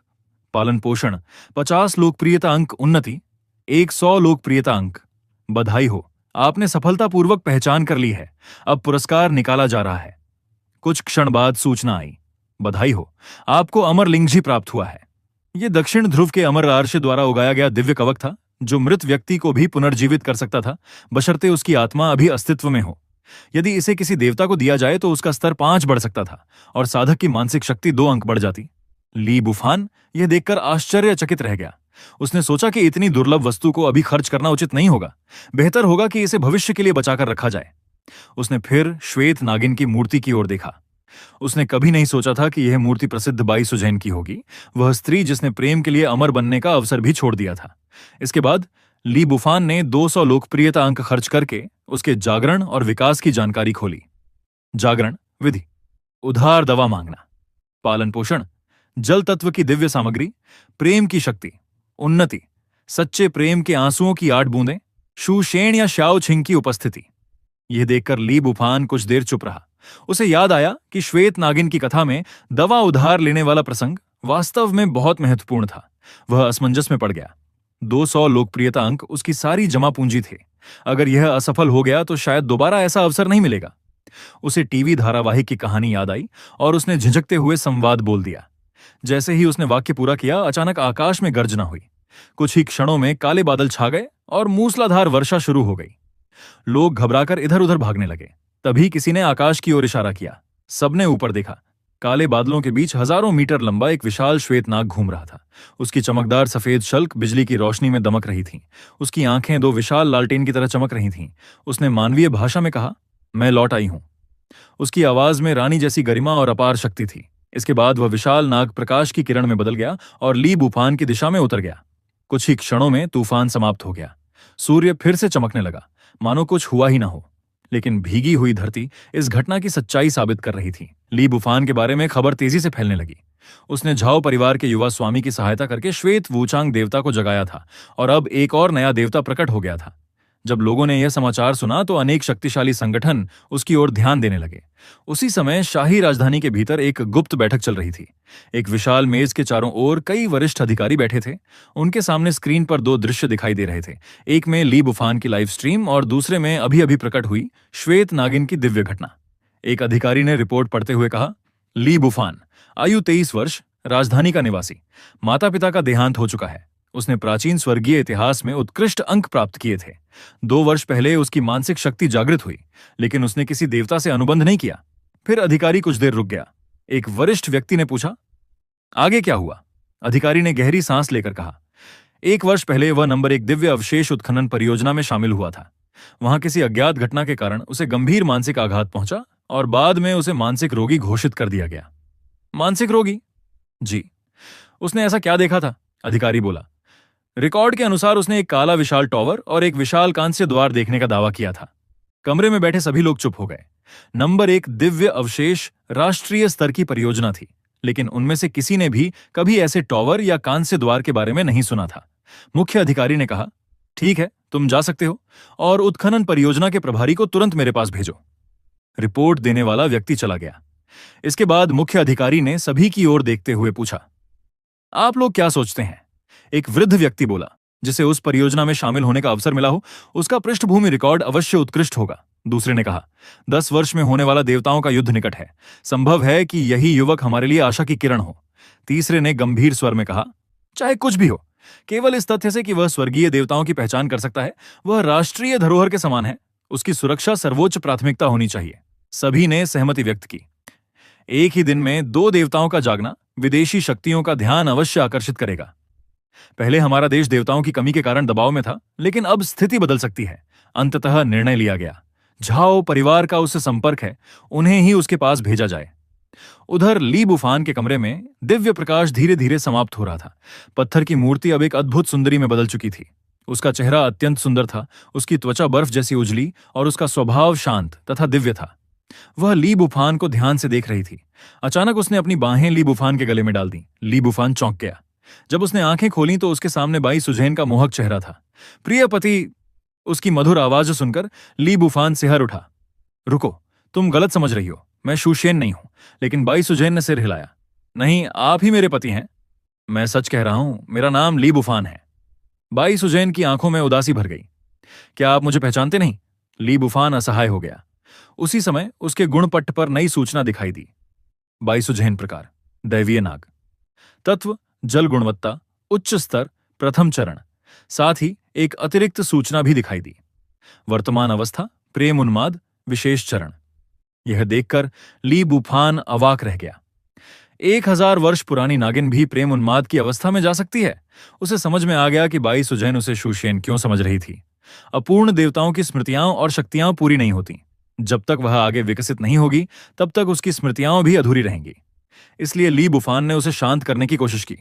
पालन पोषण, 50 लोकप्रियता अंक उन्नति, 100 लोकप्रियता अंक। बधाई हो, आपने सफलतापूर्वक पहचान कर ली है। अब पुरस्कार निकाला जा रहा है। कुछ क्षण बाद सूचना आई। बधाई हो, आपको अमर लिंगजी प्राप्त हुआ है। यह दक्षिण ध्रुव के अमर आर्ष द्वारा उगाया गया दिव्य कवक था, जो मृत व्यक्ति को भी पुनर्जीवित कर सकता था, बशर्ते उसकी आत्मा अभी अस्तित्व में हो। यदि इसे किसी देवता को दिया जाए तो उसका स्तर 5 बढ़ सकता था और साधक की मानसिक शक्ति 2 अंक बढ़ जाती। ली बूफान यह देखकर आश्चर्यचकित रह गया। उसने सोचा कि इतनी दुर्लभ वस्तु को अभी खर्च करना उचित नहीं होगा। बेहतर होगा कि इसे भविष्य के लिए बचाकर रखा जाए। उसने फिर श्वेत नागिन की मूर्ति की ओर देखा। उसने कभी नहीं सोचा था कि यह मूर्ति प्रसिद्ध बाई सुजैन की होगी, वह स्त्री जिसने प्रेम के लिए अमर बनने का अवसर भी छोड़ दिया था। इसके बाद ली बूफान ने 200 लोकप्रियता अंक खर्च करके उसके जागरण और विकास की जानकारी खोली। जागरण विधि, उधार दवा मांगना। पालन पोषण, जल तत्व की दिव्य सामग्री, प्रेम की शक्ति, उन्नति, सच्चे प्रेम के आंसुओं की 8 बूंदें, शूशेण या श्याओ छिंग की उपस्थिति। यह देखकर ली बूफान कुछ देर चुप रहा। उसे याद आया कि श्वेत नागिन की कथा में दवा उधार लेने वाला प्रसंग वास्तव में बहुत महत्वपूर्ण था। वह असमंजस में पड़ गया। 200 लोकप्रियता अंक उसकी सारी जमा पूंजी थे। अगर यह असफल हो गया तो शायद दोबारा ऐसा अवसर नहीं मिलेगा। उसे टीवी धारावाहिक की कहानी याद आई और उसने झिझकते हुए संवाद बोल दिया। जैसे ही उसने वाक्य पूरा किया, अचानक आकाश में गर्जना हुई। कुछ ही क्षणों में काले बादल छा गए और मूसलाधार वर्षा शुरू हो गई। लोग घबराकर इधर उधर भागने लगे। तभी किसी ने आकाश की ओर इशारा किया। सबने ऊपर देखा। काले बादलों के बीच हजारों मीटर लंबा एक विशाल श्वेत नाग घूम रहा था। उसकी चमकदार सफेद शल्क बिजली की रोशनी में दमक रही थी। उसकी आंखें 2 विशाल लालटेन की तरह चमक रही थीं। उसने मानवीय भाषा में कहा, मैं लौट आई हूं। उसकी आवाज में रानी जैसी गरिमा और अपार शक्ति थी। इसके बाद वह विशाल नाग प्रकाश की किरण में बदल गया और ली बूफान की दिशा में उतर गया। कुछ ही क्षणों में तूफान समाप्त हो गया। सूर्य फिर से चमकने लगा, मानो कुछ हुआ ही ना हो। लेकिन भीगी हुई धरती इस घटना की सच्चाई साबित कर रही थी। ली बूफान के बारे में खबर तेजी से फैलने लगी। उसने झाओ परिवार के युवा स्वामी की सहायता करके श्वेत वूचांग देवता को जगाया था और अब एक और नया देवता प्रकट हो गया था। जब लोगों ने यह समाचार सुना तो अनेक शक्तिशाली संगठन उसकी ओर ध्यान देने लगे। उसी समय शाही राजधानी के भीतर एक गुप्त बैठक चल रही थी। एक विशाल मेज के चारों ओर कई वरिष्ठ अधिकारी बैठे थे। उनके सामने स्क्रीन पर 2 दृश्य दिखाई दे रहे थे। एक में ली बूफान की लाइव स्ट्रीम और दूसरे में अभी अभी प्रकट हुई श्वेत नागिन की दिव्य घटना। एक अधिकारी ने रिपोर्ट पढ़ते हुए कहा, ली बूफान, आयु 23 वर्ष, राजधानी का निवासी। माता पिता का देहांत हो चुका है। उसने प्राचीन स्वर्गीय इतिहास में उत्कृष्ट अंक प्राप्त किए थे। 2 वर्ष पहले उसकी मानसिक शक्ति जागृत हुई, लेकिन उसने किसी देवता से अनुबंध नहीं किया। फिर अधिकारी कुछ देर रुक गया। एक वरिष्ठ व्यक्ति ने पूछा, आगे क्या हुआ? अधिकारी ने गहरी सांस लेकर कहा, 1 वर्ष पहले वह नंबर 1 दिव्य अवशेष उत्खनन परियोजना में शामिल हुआ था। वहां किसी अज्ञात घटना के कारण उसे गंभीर मानसिक आघात पहुंचा और बाद में उसे मानसिक रोगी घोषित कर दिया गया। मानसिक रोगी? जी। उसने ऐसा क्या देखा था? अधिकारी बोला, रिकॉर्ड के अनुसार उसने एक काला विशाल टॉवर और एक विशाल कांस्य द्वार देखने का दावा किया था। कमरे में बैठे सभी लोग चुप हो गए। नंबर 1 दिव्य अवशेष राष्ट्रीय स्तर की परियोजना थी, लेकिन उनमें से किसी ने भी कभी ऐसे टॉवर या कांस्य द्वार के बारे में नहीं सुना था। मुख्य अधिकारी ने कहा, ठीक है, तुम जा सकते हो और उत्खनन परियोजना के प्रभारी को तुरंत मेरे पास भेजो। रिपोर्ट देने वाला व्यक्ति चला गया। इसके बाद मुख्य अधिकारी ने सभी की ओर देखते हुए पूछा, आप लोग क्या सोचते हैं? एक वृद्ध व्यक्ति बोला, जिसे उस परियोजना में शामिल होने का अवसर मिला हो, उसका पृष्ठभूमि रिकॉर्ड अवश्य उत्कृष्ट होगा। दूसरे ने कहा, 10 वर्ष में होने वाला देवताओं का युद्ध निकट है, संभव है कि यही युवक हमारे लिए आशा की किरण हो। तीसरे ने गंभीर स्वर में कहा, चाहे कुछ भी हो, केवल इस तथ्य से कि वह स्वर्गीय देवताओं की पहचान कर सकता है, वह राष्ट्रीय धरोहर के समान है, उसकी सुरक्षा सर्वोच्च प्राथमिकता होनी चाहिए। सभी ने सहमति व्यक्त की। एक ही दिन में 2 देवताओं का जागना विदेशी शक्तियों का ध्यान अवश्य आकर्षित करेगा। पहले हमारा देश देवताओं की कमी के कारण दबाव में था, लेकिन अब स्थिति बदल सकती है। अंततः निर्णय लिया गया, झाओ परिवार का उससे संपर्क है, उन्हें ही उसके पास भेजा जाए। उधर ली बुफान के कमरे में दिव्य प्रकाश धीरे धीरे समाप्त हो रहा था। पत्थर की मूर्ति अब एक अद्भुत सुंदरी में बदल चुकी थी। उसका चेहरा अत्यंत सुंदर था, उसकी त्वचा बर्फ जैसी उजली और उसका स्वभाव शांत तथा दिव्य था। वह ली बुफान को ध्यान से देख रही थी। अचानक उसने अपनी बाहें ली बुफान के गले में डाल दी। ली बुफान चौंक गया। जब उसने आंखें खोली तो उसके सामने बाई सुजैन का मोहक चेहरा था। प्रिय पति! उसकी मधुर आवाज सुनकर ली बुफान सिहर उठा। रुको, तुम गलत समझ रही हो, मैं शूशेन नहीं हूं। लेकिन बाई सुजैन ने सिर हिलाया। नहीं, आप ही मेरे पति हैं। मैं सच कह रहा हूं, मेरा नाम ली बुफान है। बाई सुजैन की आंखों में उदासी भर गई। क्या आप मुझे पहचानते नहीं? ली बुफान असहाय हो गया। उसी समय उसके गुणपट्ट पर नई सूचना दिखाई दी। बाई सुजैन प्रकार, दैवीय नाग, तत्व जल गुणवत्ता, उच्च स्तर, प्रथम चरण। साथ ही एक अतिरिक्त सूचना भी दिखाई दी, वर्तमान अवस्था प्रेम उन्माद, विशेष चरण। यह देखकर ली बुफान अवाक रह गया। 1000 वर्ष पुरानी नागिन भी प्रेम उन्माद की अवस्था में जा सकती है। उसे समझ में आ गया कि बाई सुजैन उसे शूशेन क्यों समझ रही थी। अपूर्ण देवताओं की स्मृतियां और शक्तियां पूरी नहीं होती। जब तक वह आगे विकसित नहीं होगी, तब तक उसकी स्मृतियां भी अधूरी रहेंगी। इसलिए ली बुफान ने उसे शांत करने की कोशिश की।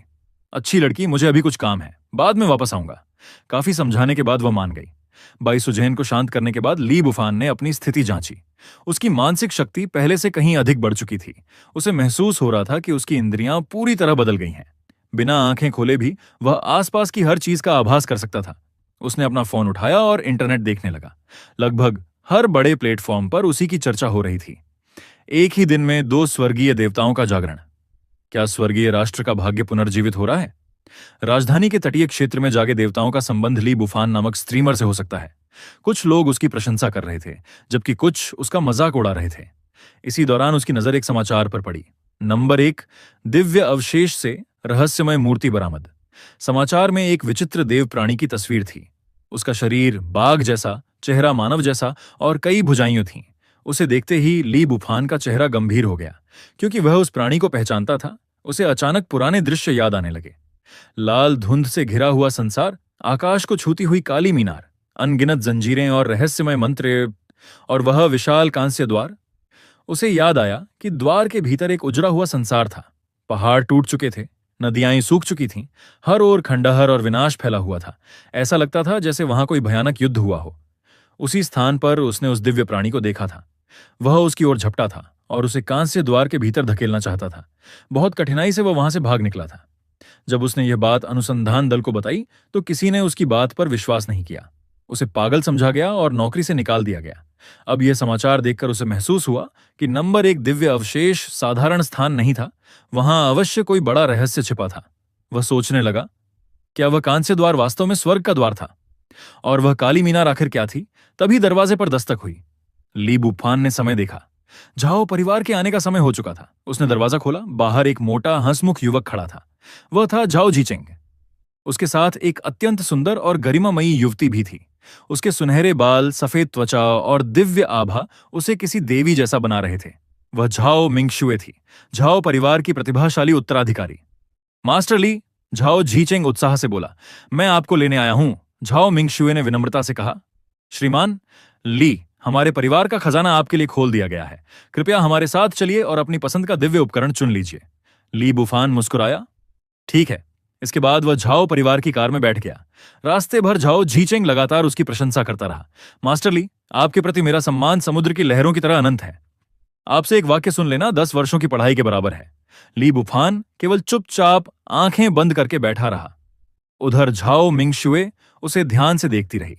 अच्छी लड़की, मुझे अभी कुछ काम है, बाद में वापस आऊंगा। काफी समझाने के बाद वह मान गई। बाई सुजैन को शांत करने के बाद ली बुफान ने अपनी स्थिति जांची। उसकी मानसिक शक्ति पहले से कहीं अधिक बढ़ चुकी थी। उसे महसूस हो रहा था कि उसकी इंद्रियां पूरी तरह बदल गई हैं। बिना आंखें खोले भी वह आसपास की हर चीज का आभास कर सकता था। उसने अपना फोन उठाया और इंटरनेट देखने लगा। लगभग हर बड़े प्लेटफॉर्म पर उसी की चर्चा हो रही थी। एक ही दिन में 2 स्वर्गीय देवताओं का जागरण। क्या स्वर्गीय राष्ट्र का भाग्य पुनर्जीवित हो रहा है? राजधानी के तटीय क्षेत्र में जागे देवताओं का संबंध ली बुफान नामक स्ट्रीमर से हो सकता है। कुछ लोग उसकी प्रशंसा कर रहे थे, जबकि कुछ उसका मजाक उड़ा रहे थे। इसी दौरान उसकी नजर एक समाचार पर पड़ी। नंबर 1 दिव्य अवशेष से रहस्यमय मूर्ति बरामद। समाचार में एक विचित्र देव प्राणी की तस्वीर थी। उसका शरीर बाघ जैसा, चेहरा मानव जैसा और कई भुजाइयां थीं। उसे देखते ही ली बुफान का चेहरा गंभीर हो गया। क्योंकि वह उस प्राणी को पहचानता था, उसे अचानक पुराने दृश्य याद आने लगे। लाल धुंध से घिरा हुआ संसार, आकाश को छूती हुई काली मीनार, अनगिनत जंजीरें और रहस्यमय मंत्र, और वह विशाल कांस्य द्वार। उसे याद आया कि द्वार के भीतर एक उजड़ा हुआ संसार था। पहाड़ टूट चुके थे, नदियां सूख चुकी थीं, हर ओर खंडहर और विनाश फैला हुआ था। ऐसा लगता था जैसे वहां कोई भयानक युद्ध हुआ हो। उसी स्थान पर उसने उस दिव्य प्राणी को देखा था। वह उसकी ओर झपटा था और उसे कांस्य द्वार के भीतर धकेलना चाहता था। बहुत कठिनाई से वह वहां से भाग निकला था। जब उसने यह बात अनुसंधान दल को बताई तो किसी ने उसकी बात पर विश्वास नहीं किया। उसे पागल समझा गया और नौकरी से निकाल दिया गया। अब यह समाचार देखकर उसे महसूस हुआ कि नंबर 1 दिव्य अवशेष साधारण स्थान नहीं था, वहां अवश्य कोई बड़ा रहस्य छिपा था। वह सोचने लगा, क्या वह कांस्य द्वार वास्तव में स्वर्ग का द्वार था? और वह काली मीनार आखिर क्या थी? तभी दरवाजे पर दस्तक हुई। ली बुफान ने समय देखा। झाओ परिवार के आने का समय हो चुका था। उसने दरवाजा खोला। बाहर एक मोटा हंसमुख युवक खड़ा था। वह था झाओ जीचेंग। उसके साथ एक अत्यंत सुंदर और गरिमामयी युवती भी थी। उसके सुनहरे बाल, सफेद त्वचा और दिव्य आभा उसे किसी देवी जैसा बना रहे थे। वह झाओ मिंगशुए थी, झाओ परिवार की प्रतिभाशाली उत्तराधिकारी। मास्टर ली, झाओ झीचेंग उत्साह से बोला, मैं आपको लेने आया हूं। झाओ मिंगशुए ने विनम्रता से कहा, श्रीमान ली, हमारे परिवार का खजाना आपके लिए खोल दिया गया है। कृपया हमारे साथ चलिए और अपनी पसंद का दिव्य उपकरण चुन लीजिए। ली बुफान मुस्कुराया, ठीक है। इसके बाद वह झाओ परिवार की कार में बैठ गया। रास्ते भर झाओ झीचेंग लगातार उसकी प्रशंसा करता रहा। मास्टर ली, आपके प्रति मेरा सम्मान समुद्र की लहरों की तरह अनंत है। आपसे एक वाक्य सुन लेना 10 वर्षों की पढ़ाई के बराबर है। ली बुफान केवल चुपचाप आंखें बंद करके बैठा रहा। उधर झाओ मिंगशुए उसे ध्यान से देखती रही।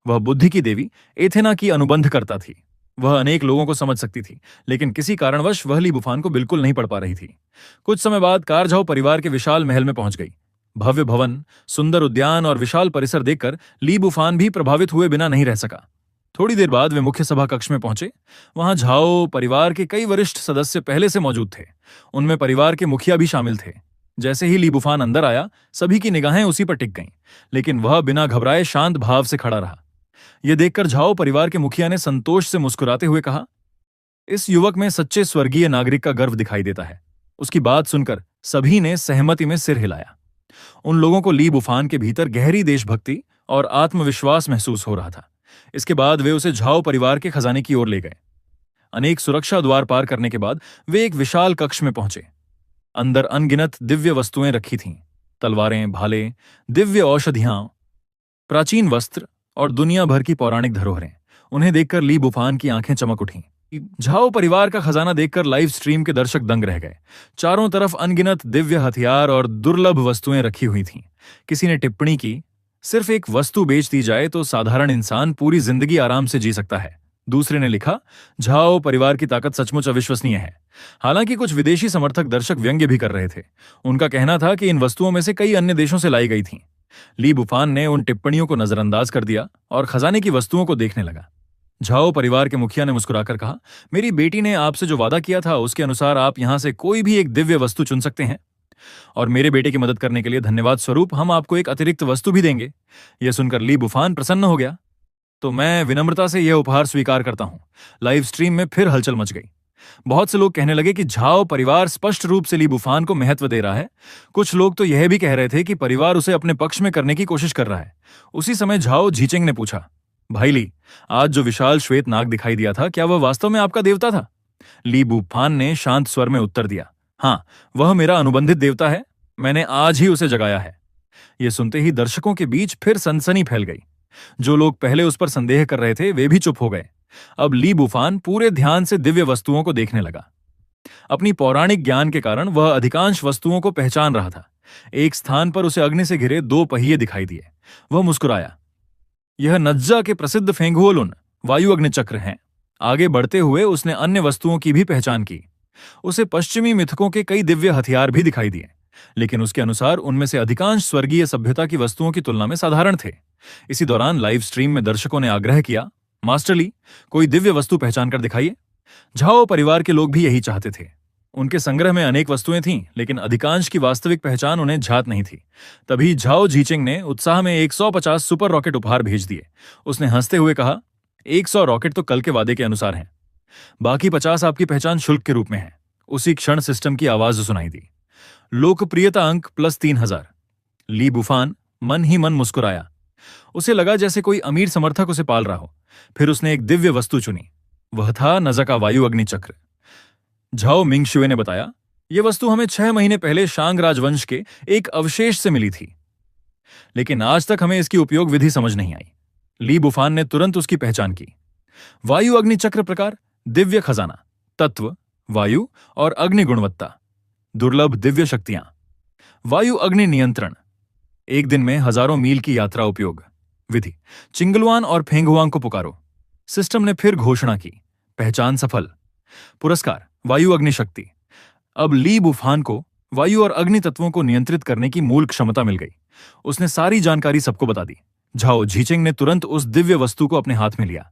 वह बुद्धि की देवी एथेना की अनुबंध करता थी। वह अनेक लोगों को समझ सकती थी, लेकिन किसी कारणवश वह ली बुफान को बिल्कुल नहीं पढ़ पा रही थी। कुछ समय बाद कार झाओ परिवार के विशाल महल में पहुंच गई। भव्य भवन, सुंदर उद्यान और विशाल परिसर देखकर ली बुफान भी प्रभावित हुए बिना नहीं रह सका। थोड़ी देर बाद वे मुख्य सभा कक्ष में पहुंचे। वहां झाओ परिवार के कई वरिष्ठ सदस्य पहले से मौजूद थे। उनमें परिवार के मुखिया भी शामिल थे। जैसे ही ली बुफान अंदर आया, सभी की निगाहें उसी पर टिक गईं, लेकिन वह बिना घबराए शांत भाव से खड़ा रहा। यह देखकर झाओ परिवार के मुखिया ने संतोष से मुस्कुराते हुए कहा, इस युवक में सच्चे स्वर्गीय नागरिक का गर्व दिखाई देता है। उसकी बात सुनकर सभी ने सहमति में सिर हिलाया। उन लोगों को ली बुफान के भीतर गहरी देशभक्ति और आत्मविश्वास महसूस हो रहा था। इसके बाद वे उसे झाओ परिवार के खजाने की ओर ले गए। अनेक सुरक्षा द्वार पार करने के बाद वे एक विशाल कक्ष में पहुंचे। अंदर अनगिनत दिव्य वस्तुएं रखी थीं, तलवारें, भाले, दिव्य औषधियां, प्राचीन वस्त्र और दुनिया भर की पौराणिक धरोहरें। उन्हें देखकर ली बुफान की आंखें चमक उठीं। झाओ परिवार का खजाना देखकर लाइव स्ट्रीम के दर्शक दंग रह गए। चारों तरफ अनगिनत दिव्य हथियार और दुर्लभ वस्तुएं रखी हुई थीं। किसी ने टिप्पणी की, सिर्फ एक वस्तु बेच दी जाए तो साधारण इंसान पूरी जिंदगी आराम से जी सकता है। दूसरे ने लिखा, झाओ परिवार की ताकत सचमुच अविश्वसनीय है। हालांकि कुछ विदेशी समर्थक दर्शक व्यंग्य भी कर रहे थे। उनका कहना था कि इन वस्तुओं में से कई अन्य देशों से लाई गई थीं। ली बुफान ने उन टिप्पणियों को नजरअंदाज कर दिया और खजाने की वस्तुओं को देखने लगा। झाओ परिवार के मुखिया ने मुस्कुराकर कहा, मेरी बेटी ने आपसे जो वादा किया था उसके अनुसार आप यहां से कोई भी एक दिव्य वस्तु चुन सकते हैं, और मेरे बेटे की मदद करने के लिए धन्यवाद स्वरूप हम आपको एक अतिरिक्त वस्तु भी देंगे। यह सुनकर ली बुफान प्रसन्न हो गया। तो मैं विनम्रता से यह उपहार स्वीकार करता हूं। लाइव स्ट्रीम में फिर हलचल मच गई। बहुत से लोग कहने लगे कि झाओ परिवार स्पष्ट रूप से ली बुफान को महत्व दे रहा है। कुछ लोग तो यह भी कह रहे थे कि परिवार उसे अपने पक्ष में करने की कोशिश कर रहा है। उसी समय झाओ झीचेंग ने पूछा, भाई ली, आज जो विशाल श्वेत नाग दिखाई दिया था, क्या वह वास्तव में आपका देवता था? ली बुफान ने शांत स्वर में उत्तर दिया, हाँ, वह मेरा अनुबंधित देवता है। मैंने आज ही उसे जगाया है। यह सुनते ही दर्शकों के बीच फिर सनसनी फैल गई। जो लोग पहले उस पर संदेह कर रहे थे वे भी चुप हो गए। अब ली बुफान पूरे ध्यान से दिव्य वस्तुओं को देखने लगा। अपनी पौराणिक ज्ञान के कारण वह अधिकांश वस्तुओं को पहचान रहा था। एक स्थान पर उसे अग्नि से घिरे 2 पहिए दिखाई दिए। वह मुस्कुराया। यह नज्जा के प्रसिद्ध फेंगुओलुन वायु अग्निचक्र हैं। आगे बढ़ते हुए उसने अन्य वस्तुओं की भी पहचान की। उसे पश्चिमी मिथकों के कई दिव्य हथियार भी दिखाई दिए, लेकिन उसके अनुसार उनमें से अधिकांश स्वर्गीय सभ्यता की वस्तुओं की तुलना में साधारण थे। इसी दौरान लाइव स्ट्रीम में दर्शकों ने आग्रह किया, मास्टर ली, कोई दिव्य वस्तु पहचान कर दिखाइए। झाओ परिवार के लोग भी यही चाहते थे। उनके संग्रह में अनेक वस्तुएं थीं, लेकिन अधिकांश की वास्तविक पहचान उन्हें ज्ञात नहीं थी। तभी झाओ झीचेंग ने उत्साह में 150 सुपर रॉकेट उपहार भेज दिए। उसने हंसते हुए कहा, 100 रॉकेट तो कल के वादे के अनुसार हैं। बाकी 50 आपकी पहचान शुल्क के रूप में है। उसी क्षण सिस्टम की आवाज सुनाई दी, लोकप्रियता अंक +3000। ली बुफान मन ही मन मुस्कुराया। उसे लगा जैसे कोई अमीर समर्थक उसे पाल रहा हो। फिर उसने एक दिव्य वस्तु चुनी। वह था नजा का वायु अग्निचक्र। झाओ मिंगशुए ने बताया, यह वस्तु हमें 6 महीने पहले शांग राजवंश के एक अवशेष से मिली थी, लेकिन आज तक हमें इसकी उपयोग विधि समझ नहीं आई। ली बुफान ने तुरंत उसकी पहचान की। वायु अग्निचक्र प्रकार, दिव्य खजाना, तत्व, वायु और अग्नि गुणवत्ता, दुर्लभ दिव्य शक्तियां, वायु अग्नि नियंत्रण, एक दिन में हजारों मील की यात्रा उपयोग, विधि, चिंगलवान और फेंगहुआंग को पुकारो। सिस्टम ने फिर घोषणा की, पहचान सफल। पुरस्कार, वायु अग्नि शक्ति। अब ली बुफान को वायु और अग्नि तत्वों को नियंत्रित करने की मूल क्षमता मिल गई। उसने सारी जानकारी सबको बता दी। झाओ झीचेंग ने तुरंत उस दिव्य वस्तु को अपने हाथ में लिया।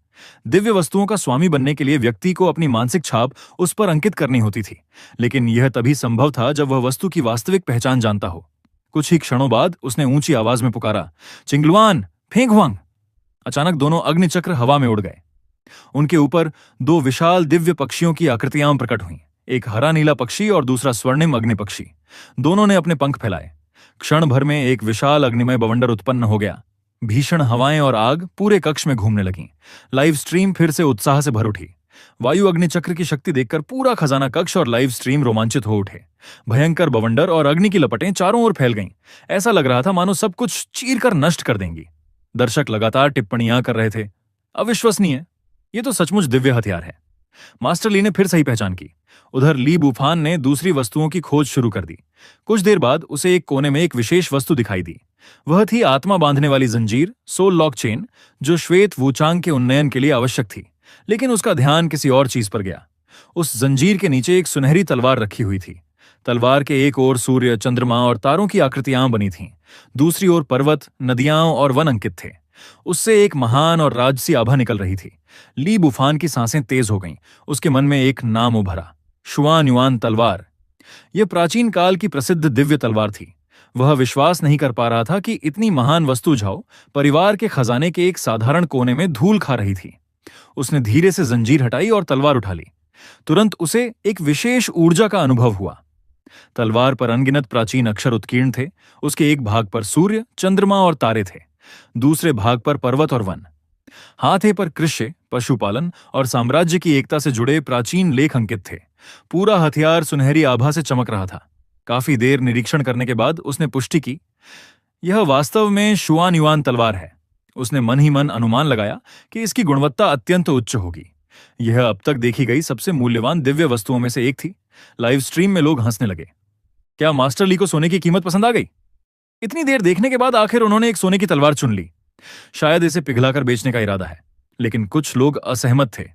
दिव्य वस्तुओं का स्वामी बनने के लिए व्यक्ति को अपनी मानसिक छाप उस पर अंकित करनी होती थी, लेकिन यह तभी संभव था जब वह वस्तु की वास्तविक पहचान जानता हो। कुछ ही क्षणों बाद उसने ऊंची आवाज में पुकारा, चिंगलुआन, फेंक हुआंग। अचानक दोनों अग्निचक्र हवा में उड़ गए। उनके ऊपर दो विशाल दिव्य पक्षियों की आकृतियां प्रकट हुईं, एक हरा नीला पक्षी और दूसरा स्वर्णिम अग्नि पक्षी। दोनों ने अपने पंख फैलाए। क्षण भर में एक विशाल अग्निमय बवंडर उत्पन्न हो गया। भीषण हवाएं और आग पूरे कक्ष में घूमने लगीं। लाइव स्ट्रीम फिर से उत्साह से भर उठी। वायु अग्निचक्र की शक्ति देखकर पूरा खजाना कक्ष और लाइव स्ट्रीम रोमांचित हो उठे। भयंकर बवंडर और अग्नि की लपटें चारों ओर फैल गईं। ऐसा लग रहा था मानो सब कुछ चीर कर नष्ट कर देंगी। दर्शक लगातार टिप्पणियां कर रहे थे, अविश्वसनीय, ये तो सचमुच दिव्य हथियार है। मास्टर ली ने फिर सही पहचान की। उधर ली बुफान ने दूसरी वस्तुओं की खोज शुरू कर दी। कुछ देर बाद उसे एक कोने में एक विशेष वस्तु दिखाई दी। वह थी आत्मा बांधने वाली जंजीर, सोल लॉक चेन, जो श्वेत वूचांग के उन्नयन के लिए आवश्यक थी। लेकिन उसका ध्यान किसी और चीज पर गया। उस जंजीर के नीचे एक सुनहरी तलवार रखी हुई थी। तलवार के एक ओर सूर्य, चंद्रमा और तारों की आकृतियां बनी थीं। दूसरी ओर पर्वत, नदियां और वन अंकित थे। उससे एक महान और राजसी आभा निकल रही थी। ली बुफान की सांसें तेज हो गईं। उसके मन में एक नाम उभरा, शुआन युआन तलवार। यह प्राचीन काल की प्रसिद्ध दिव्य तलवार थी। वह विश्वास नहीं कर पा रहा था कि इतनी महान वस्तु झाओ परिवार के खजाने के एक साधारण कोने में धूल खा रही थी। उसने धीरे से जंजीर हटाई और तलवार उठा ली। तुरंत उसे एक विशेष ऊर्जा का अनुभव हुआ। तलवार पर अनगिनत प्राचीन अक्षर उत्कीर्ण थे। उसके एक भाग पर सूर्य, चंद्रमा और तारे थे, दूसरे भाग पर पर्वत और वन। हाथे पर कृषि, पशुपालन और साम्राज्य की एकता से जुड़े प्राचीन लेख अंकित थे। पूरा हथियार सुनहरी आभा से चमक रहा था। काफी देर निरीक्षण करने के बाद उसने पुष्टि की, यह वास्तव में शुआन युआन तलवार है। उसने मन ही मन अनुमान लगाया कि इसकी गुणवत्ता अत्यंत उच्च होगी। यह अब तक देखी गई सबसे मूल्यवान दिव्य वस्तुओं में से एक थी। लाइव स्ट्रीम में लोग हंसने लगे। क्या मास्टर ली को सोने की कीमत पसंद आ गई? इतनी देर देखने के बाद आखिर उन्होंने एक सोने की तलवार चुन ली। शायद इसे पिघलाकर बेचने का इरादा है, लेकिन कुछ लोग असहमत थे।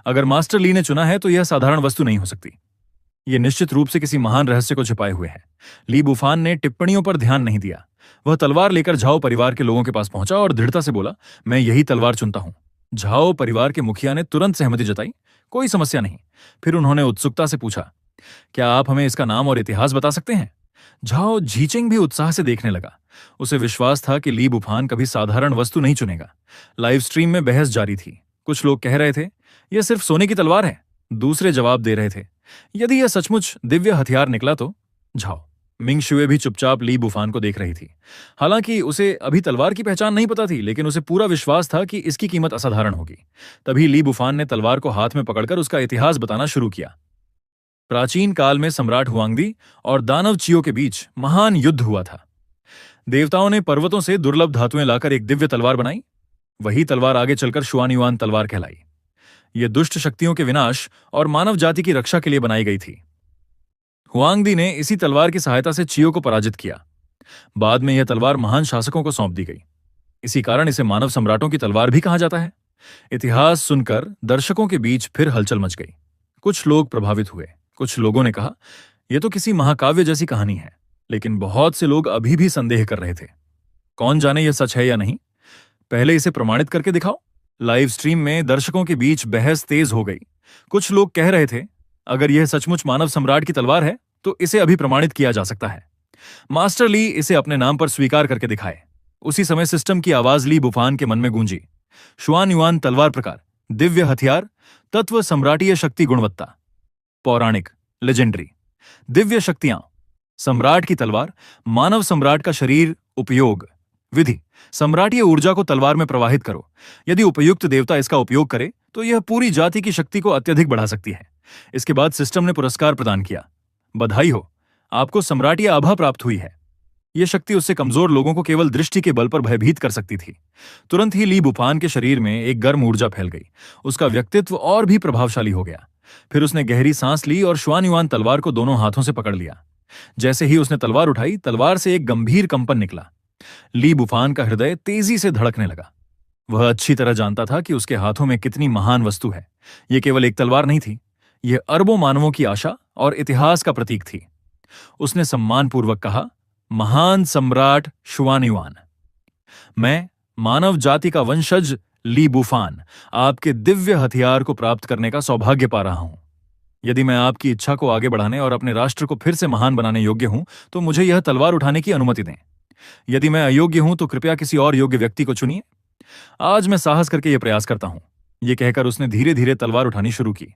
अगर मास्टर ली ने चुना है तो यह साधारण वस्तु नहीं हो सकती। यह निश्चित रूप से किसी महान रहस्य को छिपाए हुए है। ली बुफान ने टिप्पणियों पर ध्यान नहीं दिया। वह तलवार लेकर झाओ परिवार के लोगों के पास पहुंचा और दृढ़ता से बोला, मैं यही तलवार चुनता हूं। झाओ परिवार के मुखिया ने तुरंत सहमति जताई, कोई समस्या नहीं। फिर उन्होंने उत्सुकता से पूछा, क्या आप हमें इसका नाम और इतिहास बता सकते हैं? झाओ झीचेंग भी उत्साह से देखने लगा। उसे विश्वास था कि ली बुफान कभी साधारण वस्तु नहीं चुनेगा। लाइव स्ट्रीम में बहस जारी थी। कुछ लोग कह रहे थे, यह सिर्फ सोने की तलवार है। दूसरे जवाब दे रहे थे, यदि यह सचमुच दिव्य हथियार निकला तो। झाओ मिंग शुए भी चुपचाप ली बुफान को देख रही थी। हालांकि उसे अभी तलवार की पहचान नहीं पता थी, लेकिन उसे पूरा विश्वास था कि इसकी कीमत असाधारण होगी। तभी ली बुफान ने तलवार को हाथ में पकड़कर उसका इतिहास बताना शुरू किया। प्राचीन काल में सम्राट हुआंगदी और दानव चियो के बीच महान युद्ध हुआ था। देवताओं ने पर्वतों से दुर्लभ धातुएं लाकर एक दिव्य तलवार बनाई। वही तलवार आगे चलकर शुआन युआन तलवार कहलाई। यह दुष्ट शक्तियों के विनाश और मानव जाति की रक्षा के लिए बनाई गई थी। हुआंगदी ने इसी तलवार की सहायता से चियो को पराजित किया। बाद में यह तलवार महान शासकों को सौंप दी गई। इसी कारण इसे मानव सम्राटों की तलवार भी कहा जाता है। इतिहास सुनकर दर्शकों के बीच फिर हलचल मच गई। कुछ लोग प्रभावित हुए। कुछ लोगों ने कहा, यह तो किसी महाकाव्य जैसी कहानी है। लेकिन बहुत से लोग अभी भी संदेह कर रहे थे। कौन जाने यह सच है या नहीं, पहले इसे प्रमाणित करके दिखाओ। लाइव स्ट्रीम में दर्शकों के बीच बहस तेज हो गई। कुछ लोग कह रहे थे, अगर यह सचमुच मानव सम्राट की तलवार है तो इसे अभी प्रमाणित किया जा सकता है। मास्टर ली इसे अपने नाम पर स्वीकार करके दिखाए। उसी समय सिस्टम की आवाज ली बुफान के मन में गूंजी, शुआन युआन तलवार प्रकार, दिव्य हथियार, तत्व सम्राटीय शक्ति, गुणवत्ता, पौराणिक, लेजेंडरी, दिव्य शक्तियां, सम्राट की तलवार, मानव सम्राट का शरीर, उपयोग, विधि, सम्राटीय ऊर्जा को तलवार में प्रवाहित करो। यदि उपयुक्त देवता इसका उपयोग करे तो यह पूरी जाति की शक्ति को अत्यधिक बढ़ा सकती है। इसके बाद सिस्टम ने पुरस्कार प्रदान किया। बधाई हो, आपको सम्राटीय आभा प्राप्त हुई है। यह शक्ति उससे कमजोर लोगों को केवल दृष्टि के बल पर भयभीत कर सकती थी। तुरंत ही ली बुफान के शरीर में एक गर्म ऊर्जा फैल गई। उसका व्यक्तित्व और भी प्रभावशाली हो गया। फिर उसने गहरी सांस ली और शुआन युआन तलवार को दोनों हाथों से पकड़ लिया। जैसे ही उसने तलवार उठाई, तलवार से एक गंभीर कंपन निकला। ली बुफान का हृदय तेजी से धड़कने लगा। वह अच्छी तरह जानता था कि उसके हाथों में कितनी महान वस्तु है। यह केवल एक तलवार नहीं थी, यह अरबों मानवों की आशा और इतिहास का प्रतीक थी। उसने सम्मानपूर्वक कहा, महान सम्राट शुआन युआन, मैं मानव जाति का वंशज ली बुफान आपके दिव्य हथियार को प्राप्त करने का सौभाग्य पा रहा हूं। यदि मैं आपकी इच्छा को आगे बढ़ाने और अपने राष्ट्र को फिर से महान बनाने योग्य हूं, तो मुझे यह तलवार उठाने की अनुमति दें। यदि मैं अयोग्य हूं, तो कृपया किसी और योग्य व्यक्ति को चुनिए। आज मैं साहस करके यह प्रयास करता हूं। यह कहकर उसने धीरे धीरे तलवार उठानी शुरू की।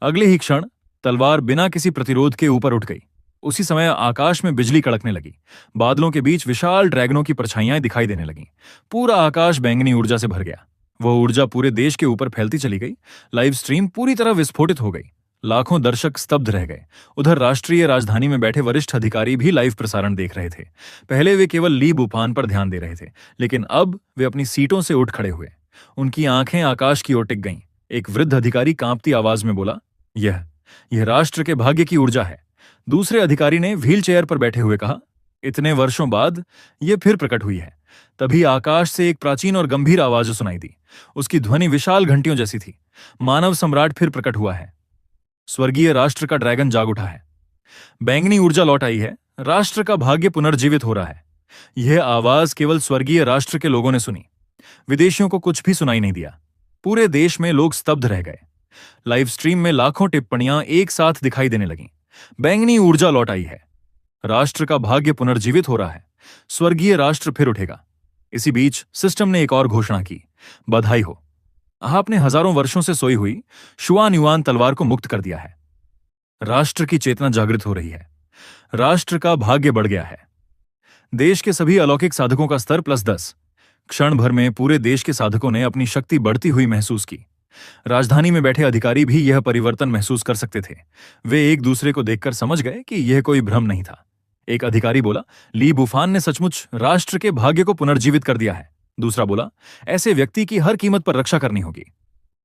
अगले ही क्षण तलवार बिना किसी प्रतिरोध के ऊपर उठ गई। उसी समय आकाश में बिजली कड़कने लगी। बादलों के बीच विशाल ड्रैगनों की परछाइयां दिखाई देने लगीं। पूरा आकाश बैंगनी ऊर्जा से भर गया। वह ऊर्जा पूरे देश के ऊपर फैलती चली गई। लाइव स्ट्रीम पूरी तरह विस्फोटित हो गई। लाखों दर्शक स्तब्ध रह गए। उधर राष्ट्रीय राजधानी में बैठे वरिष्ठ अधिकारी भी लाइव प्रसारण देख रहे थे। पहले वे केवल ली बुफान पर ध्यान दे रहे थे, लेकिन अब वे अपनी सीटों से उठ खड़े हुए। उनकी आंखें आकाश की ओर टिक गईं। एक वृद्ध अधिकारी कांपती आवाज में बोला, यह राष्ट्र के भाग्य की ऊर्जा है। दूसरे अधिकारी ने व्हील चेयर पर बैठे हुए कहा, इतने वर्षों बाद यह फिर प्रकट हुई है। तभी आकाश से एक प्राचीन और गंभीर आवाज सुनाई दी। उसकी ध्वनि विशाल घंटियों जैसी थी। मानव सम्राट फिर प्रकट हुआ है। स्वर्गीय राष्ट्र का ड्रैगन जाग उठा है। बैंगनी ऊर्जा लौट आई है। राष्ट्र का भाग्य पुनर्जीवित हो रहा है। यह आवाज केवल स्वर्गीय राष्ट्र के लोगों ने सुनी। विदेशियों को कुछ भी सुनाई नहीं दिया। पूरे देश में लोग स्तब्ध रह गए। लाइव स्ट्रीम में लाखों टिप्पणियां एक साथ दिखाई देने लगीं। बैंगनी ऊर्जा लौट आई है। राष्ट्र का भाग्य पुनर्जीवित हो रहा है। स्वर्गीय राष्ट्र फिर उठेगा। इसी बीच सिस्टम ने एक और घोषणा की, बधाई हो, आपने हजारों वर्षों से सोई हुई शुआन युआन तलवार को मुक्त कर दिया है। राष्ट्र की चेतना जागृत हो रही है। राष्ट्र का भाग्य बढ़ गया है। देश के सभी अलौकिक साधकों का स्तर +10। क्षण भर में पूरे देश के साधकों ने अपनी शक्ति बढ़ती हुई महसूस की। राजधानी में बैठे अधिकारी भी यह परिवर्तन महसूस कर सकते थे। वे एक दूसरे को देखकर समझ गए कि यह कोई भ्रम नहीं था। एक अधिकारी बोला, ली बुफान ने सचमुच राष्ट्र के भाग्य को पुनर्जीवित कर दिया है। दूसरा बोला, ऐसे व्यक्ति की हर कीमत पर रक्षा करनी होगी।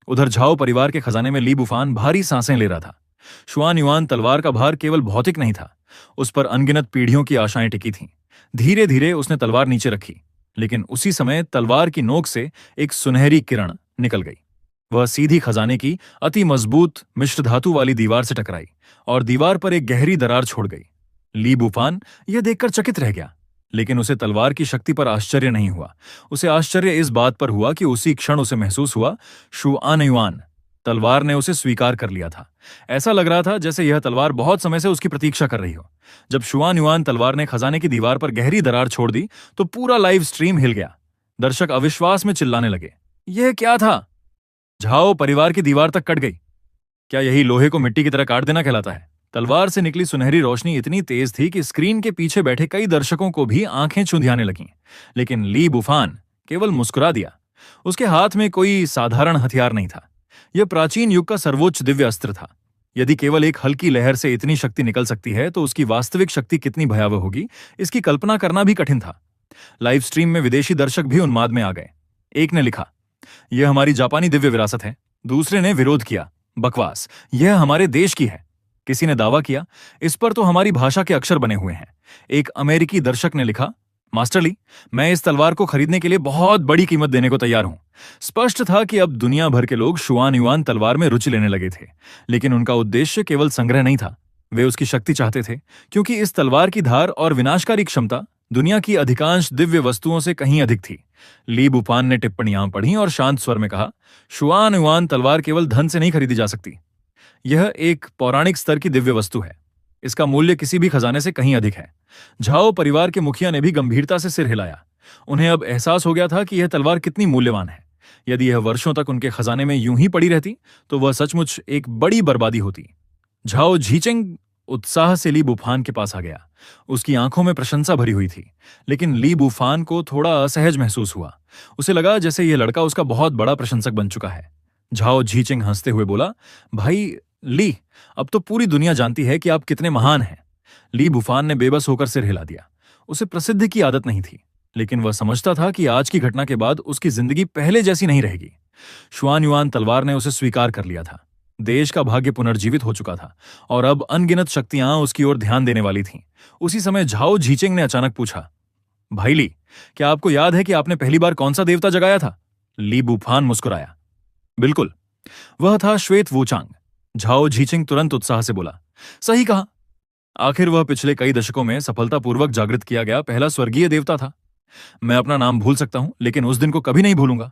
उधर झाओ परिवार के खजाने में ली बुफान भारी सांसें ले रहा था। शुआन युआन तलवार का भार केवल भौतिक नहीं था, उस पर अनगिनत पीढ़ियों की आशाएं टिकी थीं। धीरे धीरे उसने तलवार नीचे रखी, लेकिन उसी समय तलवार की नोक से एक सुनहरी किरण निकल गई। वह सीधी खजाने की अति मजबूत मिश्र धातु वाली दीवार से टकराई और दीवार पर एक गहरी दरार छोड़ गई। ली बुफान यह देखकर चकित रह गया, लेकिन उसे तलवार की शक्ति पर आश्चर्य नहीं हुआ। उसे आश्चर्य इस बात पर हुआ कि उसी क्षण उसे महसूस हुआ शुआन युआन तलवार ने उसे स्वीकार कर लिया था। ऐसा लग रहा था जैसे यह तलवार बहुत समय से उसकी प्रतीक्षा कर रही हो। जब शुआन युआन तलवार ने खजाने की दीवार पर गहरी दरार छोड़ दी तो पूरा लाइव स्ट्रीम हिल गया। दर्शक अविश्वास में चिल्लाने लगे, यह क्या था? झाओ परिवार की दीवार तक कट गई। क्या यही लोहे को मिट्टी की तरह काट देना कहलाता है? तलवार से निकली सुनहरी रोशनी इतनी तेज थी कि स्क्रीन के पीछे बैठे कई दर्शकों को भी आंखें चुंधियाने लगीं। लेकिन ली बुफान केवल मुस्कुरा दिया। उसके हाथ में कोई साधारण हथियार नहीं था। यह प्राचीन युग का सर्वोच्च दिव्य अस्त्र था। यदि केवल एक हल्की लहर से इतनी शक्ति निकल सकती है तो उसकी वास्तविक शक्ति कितनी भयावह होगी, इसकी कल्पना करना भी कठिन था। लाइव स्ट्रीम में विदेशी दर्शक भी उन्माद में आ गए। एक ने लिखा, यह हमारी जापानी दिव्य विरासत है। दूसरे ने विरोध किया, बकवास, यह हमारे देश की है। किसी ने दावा किया, इस पर तो हमारी भाषा के अक्षर बने हुए हैं। एक अमेरिकी दर्शक ने लिखा, मास्टर ली, मैं इस तलवार को खरीदने के लिए बहुत बड़ी कीमत देने को तैयार हूं। स्पष्ट था कि अब दुनिया भर के लोग शुआन युआन तलवार में रुचि लेने लगे थे, लेकिन उनका उद्देश्य केवल संग्रह नहीं था। वे उसकी शक्ति चाहते थे, क्योंकि इस तलवार की धार और विनाशकारी क्षमता दुनिया की अधिकांश दिव्य वस्तुओं से कहीं अधिक थी। ली बुफान ने टिप्पणियां पढ़ी और शांत स्वर में कहा, शुआन युआन तलवार केवल धन से नहीं खरीदी जा सकती। यह एक पौराणिक स्तर की दिव्य वस्तु है। इसका मूल्य किसी भी खजाने से कहीं अधिक है। झाओ परिवार के मुखिया ने भी गंभीरता से सिर हिलाया। उन्हें अब एहसास हो गया था कि यह तलवार कितनी मूल्यवान है। यदि यह वर्षों तक उनके खजाने में यूं ही पड़ी रहती तो वह सचमुच एक बड़ी बर्बादी होती। झाओ झीचेंग उत्साह से ली बुफान के पास आ गया। उसकी आंखों में प्रशंसा भरी हुई थी, लेकिन ली बुफान को थोड़ा असहज महसूस हुआ। उसे लगा जैसे यह लड़का उसका बहुत बड़ा प्रशंसक बन चुका है। झाओ झीचेंग हंसते हुए बोला, भाई ली, अब तो पूरी दुनिया जानती है कि आप कितने महान हैं। ली बुफान ने बेबस होकर सिर हिला दिया। उसे प्रसिद्धि की आदत नहीं थी, लेकिन वह समझता था कि आज की घटना के बाद उसकी जिंदगी पहले जैसी नहीं रहेगी। शुआन युआन तलवार ने उसे स्वीकार कर लिया था। देश का भाग्य पुनर्जीवित हो चुका था और अब अनगिनत शक्तियां उसकी ओर ध्यान देने वाली थीं। उसी समय झाओ झीचेंग ने अचानक पूछा, भाई ली, क्या आपको याद है कि आपने पहली बार कौन सा देवता जगाया था? ली बुफान मुस्कुराया, बिल्कुल, वह था श्वेत वूचांग। झाओ झीचेंग तुरंत उत्साह से बोला, सही कहा। आखिर वह पिछले कई दशकों में सफलतापूर्वक जागृत किया गया पहला स्वर्गीय देवता था। मैं अपना नाम भूल सकता हूं, लेकिन उस दिन को कभी नहीं भूलूंगा।